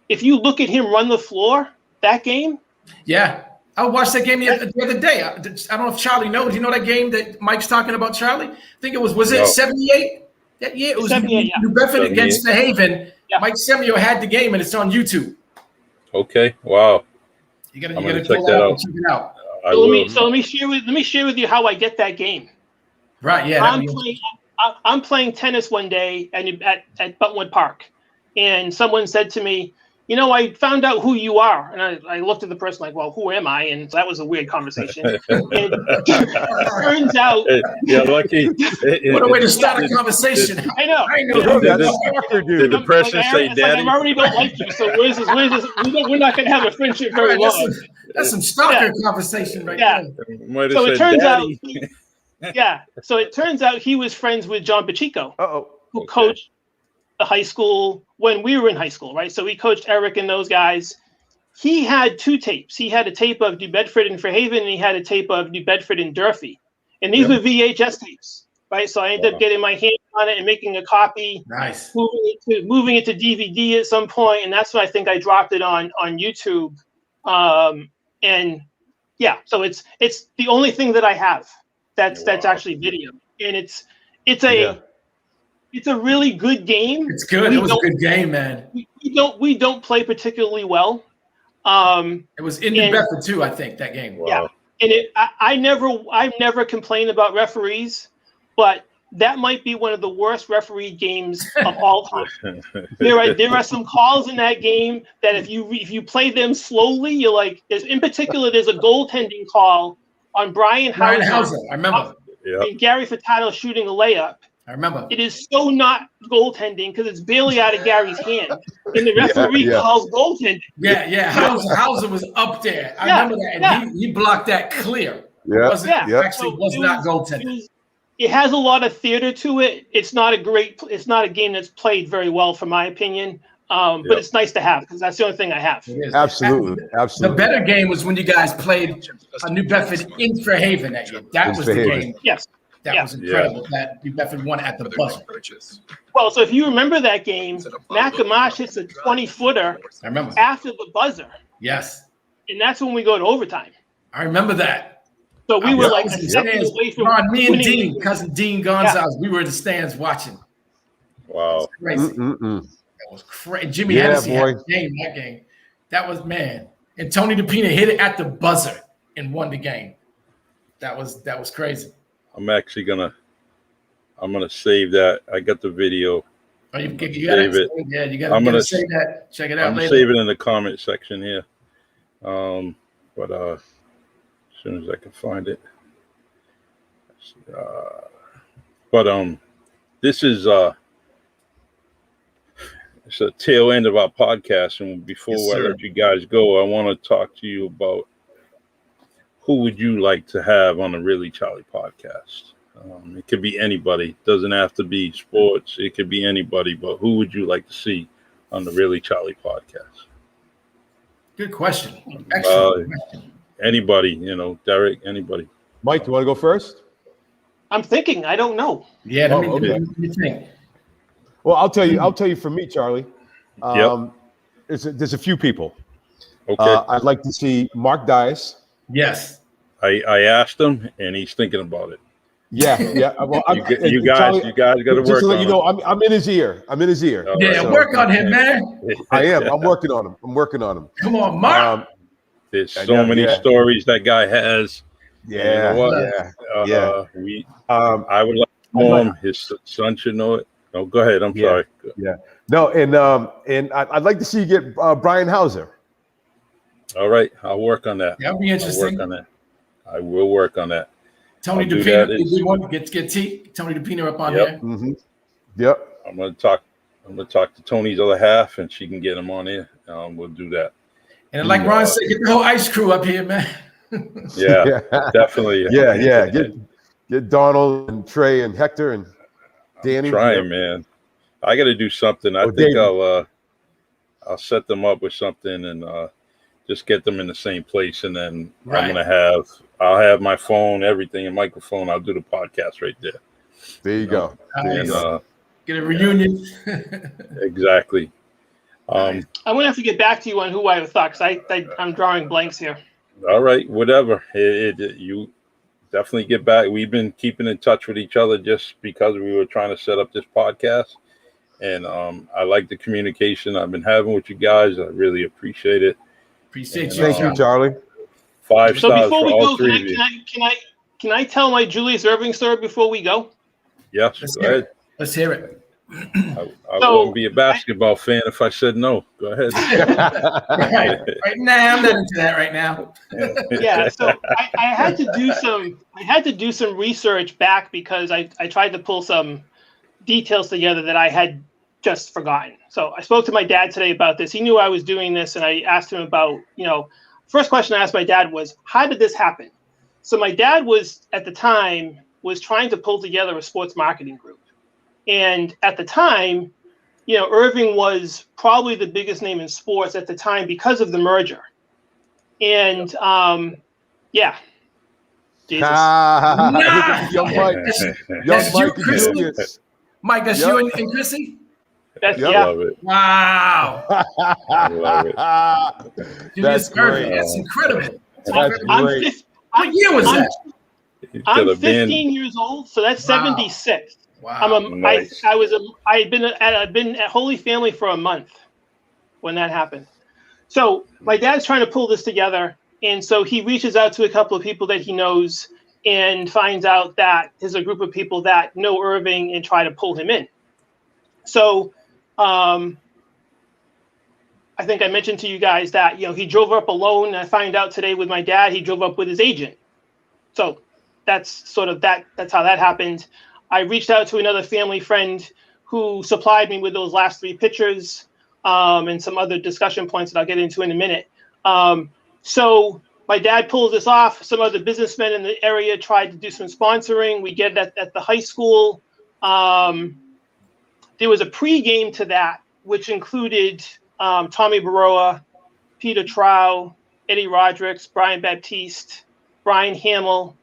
If you look at him run the floor that game, I watched that game the other day. I don't know if Charlie knows. You know that game that Mike's talking about, Charlie? I think it was it 78? That year it was New Bedford against Fairhaven. Yeah. Mike Semiao had the game, and it's on YouTube. Okay, wow. You gotta check that out. Check it out. So let me share with you how I get that game. Right. Yeah. I'm playing tennis one day at Buttonwood Park, and someone said to me, I found out who you are. And I looked at the person like, well, who am I? And so that was a weird conversation. And it turns out. Yeah, lucky. What a way to start a conversation. I know. That's a stalker, Did the dude. person say Like, daddy? I already don't like you. So where's this? We're not going to have a friendship very long. That's some stalker conversation right there. Might have So said it turns daddy. out. So it turns out he was friends with John Pacheco, who Okay. coached the high school when we were in high school, right? So he coached Eric and those guys. He had 2 tapes. He had a tape of New Bedford and Fairhaven, and he had a tape of New Bedford and Durfee. And these were VHS tapes, right? So I ended up getting my hands on it and making a copy, Nice. moving it to DVD at some point, and that's when I think I dropped it on YouTube. And yeah, so it's the only thing that I have that's actually video, and it's a really good game. It's good. It was a good game, man. We don't play particularly well. It was in New Bedford too, I think, that game. Yeah, and I've never complained about referees, but that might be one of the worst referee games of all time. There are some calls in that game that if you play them slowly, you're like, in particular, there's a goaltending call on Brian Hauser. I remember. And Gary Furtado shooting a layup. I remember. It is so not goaltending because it's barely out of Gary's hand, and the referee calls goaltending. Yeah. Hauser was up there. I remember that, and he blocked that clear. Actually was not goaltending. It has a lot of theater to it. It's not a game that's played very well, from my opinion. But it's nice to have because that's the only thing I have. Absolutely. The better game was when you guys played New Bedford in Fairhaven that year. That was the game. Yes. That was incredible. That New Bedford won at the buzzer. Well, so if you remember that game, Matt Gamache hits a 20-footer I remember. after the buzzer. Yes. And that's when we go to overtime. I remember that. So we were like a second away from me and winning. Dean, cousin Dean Gonzalez, we were in the stands watching. Wow. Crazy. That was crazy. Jimmy Hennessy had a game that game. That was, man. And Tony DePina hit it at the buzzer and won the game. That was crazy. I'm actually gonna save that. I got the video. Oh, you got save it. Yeah, you got to save that. Check it out later. Save it in the comment section here. But as soon as I can find it. This is it's a tail end of our podcast, and before I let you guys go, I want to talk to you about who would you like to have on the Really Charlie podcast. It could be anybody. It doesn't have to be sports. It could be anybody, but who would you like to see on the Really Charlie podcast? Good question. Excellent question. Anybody, Derek, anybody. Mike, you want to go first? I'm thinking. I don't know. Yeah, let me think. Well, I'll tell you for me, Charlie. There's a few people. Okay. I'd like to see Mark Dias. Yes. I asked him, and he's thinking about it. Yeah. Well, you guys got to work on it. I'm in his ear. Work on him, man. I am. I'm working on him. Come on, Mark. There's so many stories that guy has. Yeah. I would like to know him. His son should know it. No, go ahead. I'm sorry. Yeah. No, and I'd like to see you get Brian Hauser. All right, I'll work on that. That'll be interesting. I will work on that. Tony DePina, get Tony DePina up on there. Mm-hmm. Yep. I'm gonna talk to Tony's other half, and she can get him on here. We'll do that. And like Ron said, get the whole ice crew up here, man. Yeah, definitely. Yeah. Get Donald and Trey and Hector and Danny. I'm trying, man. I got to do something. I think David. I'll set them up with something and just get them in the same place, and then I'll have my phone, everything, and microphone. I'll do the podcast right there. There you go. Nice. Get a reunion. Exactly. I'm gonna have to get back to you on who I thought, because I'm drawing blanks here. All right, whatever. You definitely get back. We've been keeping in touch with each other just because we were trying to set up this podcast, and I like the communication I've been having with you guys. I really appreciate it. Appreciate you. Thank you, Charlie. 5 So stars before for we all go, three of you. can I tell my Julius Erving story before we go? Yes, go ahead. Let's hear it. I wouldn't be a basketball fan if I said no. Go ahead. Right now, I'm not into that right now. Yeah, so I had to do some research back because I tried to pull some details together that I had just forgotten. So I spoke to my dad today about this. He knew I was doing this, and I asked him about, first question I asked my dad was, how did this happen? So my dad was, at the time, was trying to pull together a sports marketing group. And at the time, Irving was probably the biggest name in sports at the time because of the merger. And yeah. Jesus. Young Mike. That's Young you, Mike and Chrissy? Julius. Mike, that's you and Chrissy? That's, Yep. yeah. Love it. Wow. I love it. Julius That's Irving. great. That's incredible. That's great. What year was that? I'm 15 years old, so that's 76. Wow. Nice. I'd been at Holy Family for a month when that happened. So my dad's trying to pull this together, and so he reaches out to a couple of people that he knows and finds out that there's a group of people that know Irving and try to pull him in. So I think I mentioned to you guys that he drove up alone. And I find out today with my dad he drove up with his agent. So that's sort of that's how that happened. I reached out to another family friend who supplied me with those last 3 pictures and some other discussion points that I'll get into in a minute. So my dad pulls this off. Some other businessmen in the area tried to do some sponsoring. We get it at the high school. There was a pregame to that, which included Tommy Baroa, Peter Trow, Eddie Rodricks, Brian Baptiste, Brian Hamill.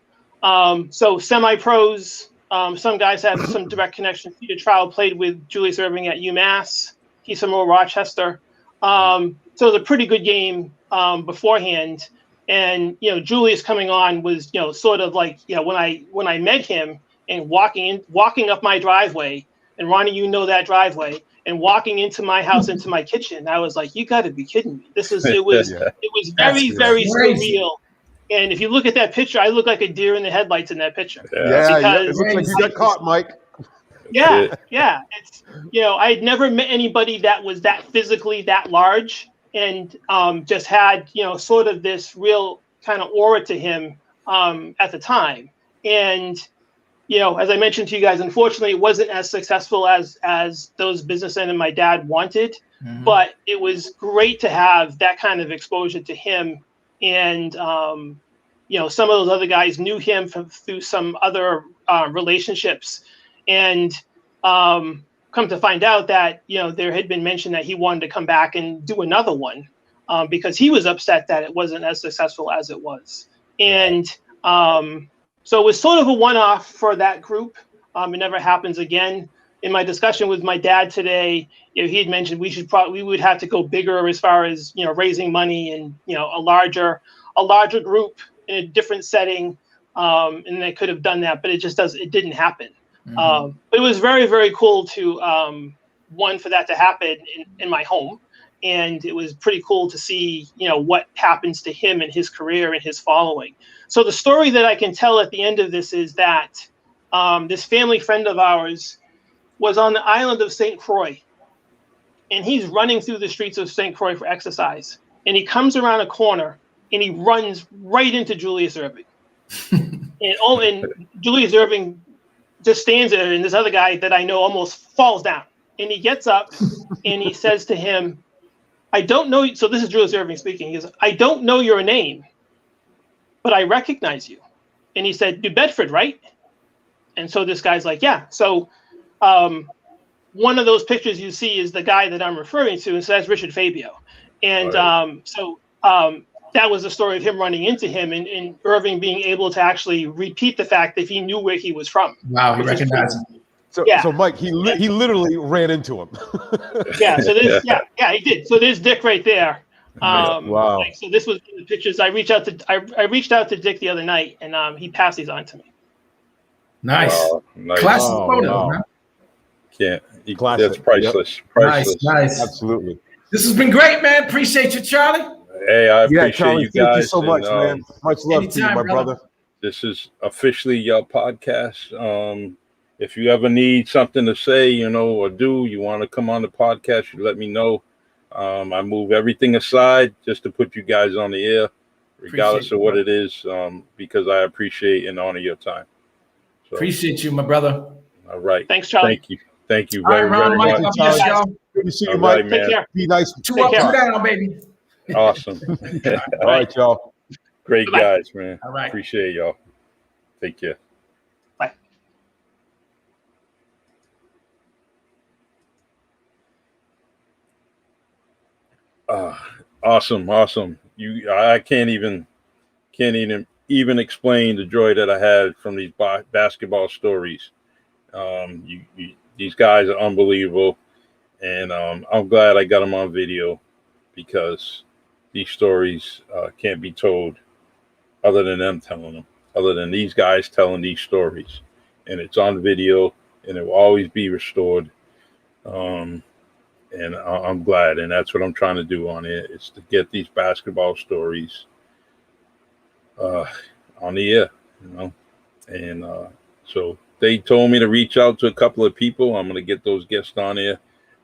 So semi-pros. Some guys have some direct connection. Peter Trow played with Julius Irving at UMass. He's from Old Rochester. So it was a pretty good game beforehand. And Julius coming on was sort of like when I met him and walking up my driveway, and Ronnie, that driveway, and walking into my house, into my kitchen, I was like, you got to be kidding me. It was very, very surreal. And if you look at that picture, I look like a deer in the headlights in that picture. Yeah, it looks like you got caught, Mike. Yeah. It's I had never met anybody that was that physically that large and just had sort of this real kind of aura to him at the time. And as I mentioned to you guys, unfortunately, it wasn't as successful as those businessmen and my dad wanted. Mm-hmm. But it was great to have that kind of exposure to him. And, some of those other guys knew him through some other relationships. And come to find out that, there had been mention that he wanted to come back and do another one because he was upset that it wasn't as successful as it was. And so it was sort of a one-off for that group. It never happens again. In my discussion with my dad today, he had mentioned we would have to go bigger as far as raising money and a larger group in a different setting, and they could have done that, but it didn't happen. Mm-hmm. But it was very, very cool to for that to happen in my home, and it was pretty cool to see what happens to him and his career and his following. So the story that I can tell at the end of this is that this family friend of ours was on the island of St. Croix, and he's running through the streets of St. Croix for exercise. And he comes around a corner, and he runs right into Julius Irving. and Julius Irving just stands there, and this other guy that I know almost falls down. And he gets up, and he says to him, I don't know. So this is Julius Irving speaking. He goes, I don't know your name, but I recognize you. And he said, New Bedford, right? And so this guy's like, yeah. So one of those pictures you see is the guy that I'm referring to, and so that's Richard Fabio. And that was the story of him running into him and Irving being able to actually repeat the fact that he knew where he was from. Wow, he recognized him. So Mike, he literally ran into him. Yeah, so there's he did. So there's Dick right there. Wow. So this was the pictures. I reached out to Dick the other night, and he passed these on to me. Nice. Wow, nice. Classic photo, man. That's priceless. Yep. Priceless. Nice. Absolutely. This has been great, man. Appreciate you, Charlie. Hey, I appreciate Charlie, you guys. thank you so much, man. Much love to you, my brother. This is officially your podcast. if you ever need something to say, you know, or do, you want to come on the podcast, you let me know. I move everything aside just to put you guys on the air, regardless of what it is, because I appreciate and honor your time. So, Appreciate you, my brother. all right. Thanks, Charlie. Thank you. Thank you All right, very, Ron, very Mike, much. love you, y'all. Good to see you, All Mike. right, man. Take care. Be nice. Two Take up, care. two down, baby. Awesome. All right, y'all. Great Bye-bye. guys, man. All right. Appreciate y'all. Take care. Bye. Awesome. I can't even explain the joy that I had from these basketball stories. These guys are unbelievable, and I'm glad I got them on video, because these stories can't be told other than them telling them, other than these guys telling these stories, and it's on video, and it will always be restored. And I'm glad, and that's what I'm trying to do on it, is to get these basketball stories on the air, you know. And so they told me to reach out to a couple of people. I'm going to get those guests on here.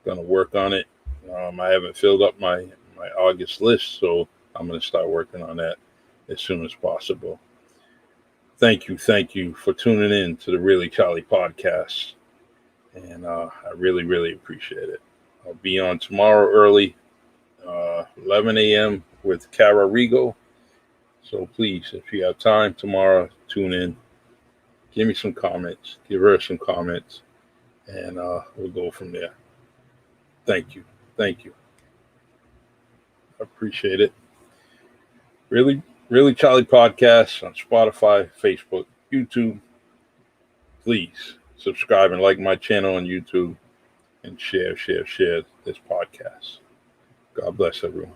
Going to work on it. I haven't filled up my August list, so I'm going to start working on that as soon as possible. Thank you for tuning in to the Really Charlie podcast, and I really, really appreciate it. I'll be on tomorrow early, 11 a.m. with Cara Rigo. So please, if you have time tomorrow, tune in. Give me some comments. Give her some comments. And we'll go from there. Thank you. I appreciate it. Really Charlie Podcast on Spotify, Facebook, YouTube. Please subscribe and like my channel on YouTube. And share this podcast. God bless everyone.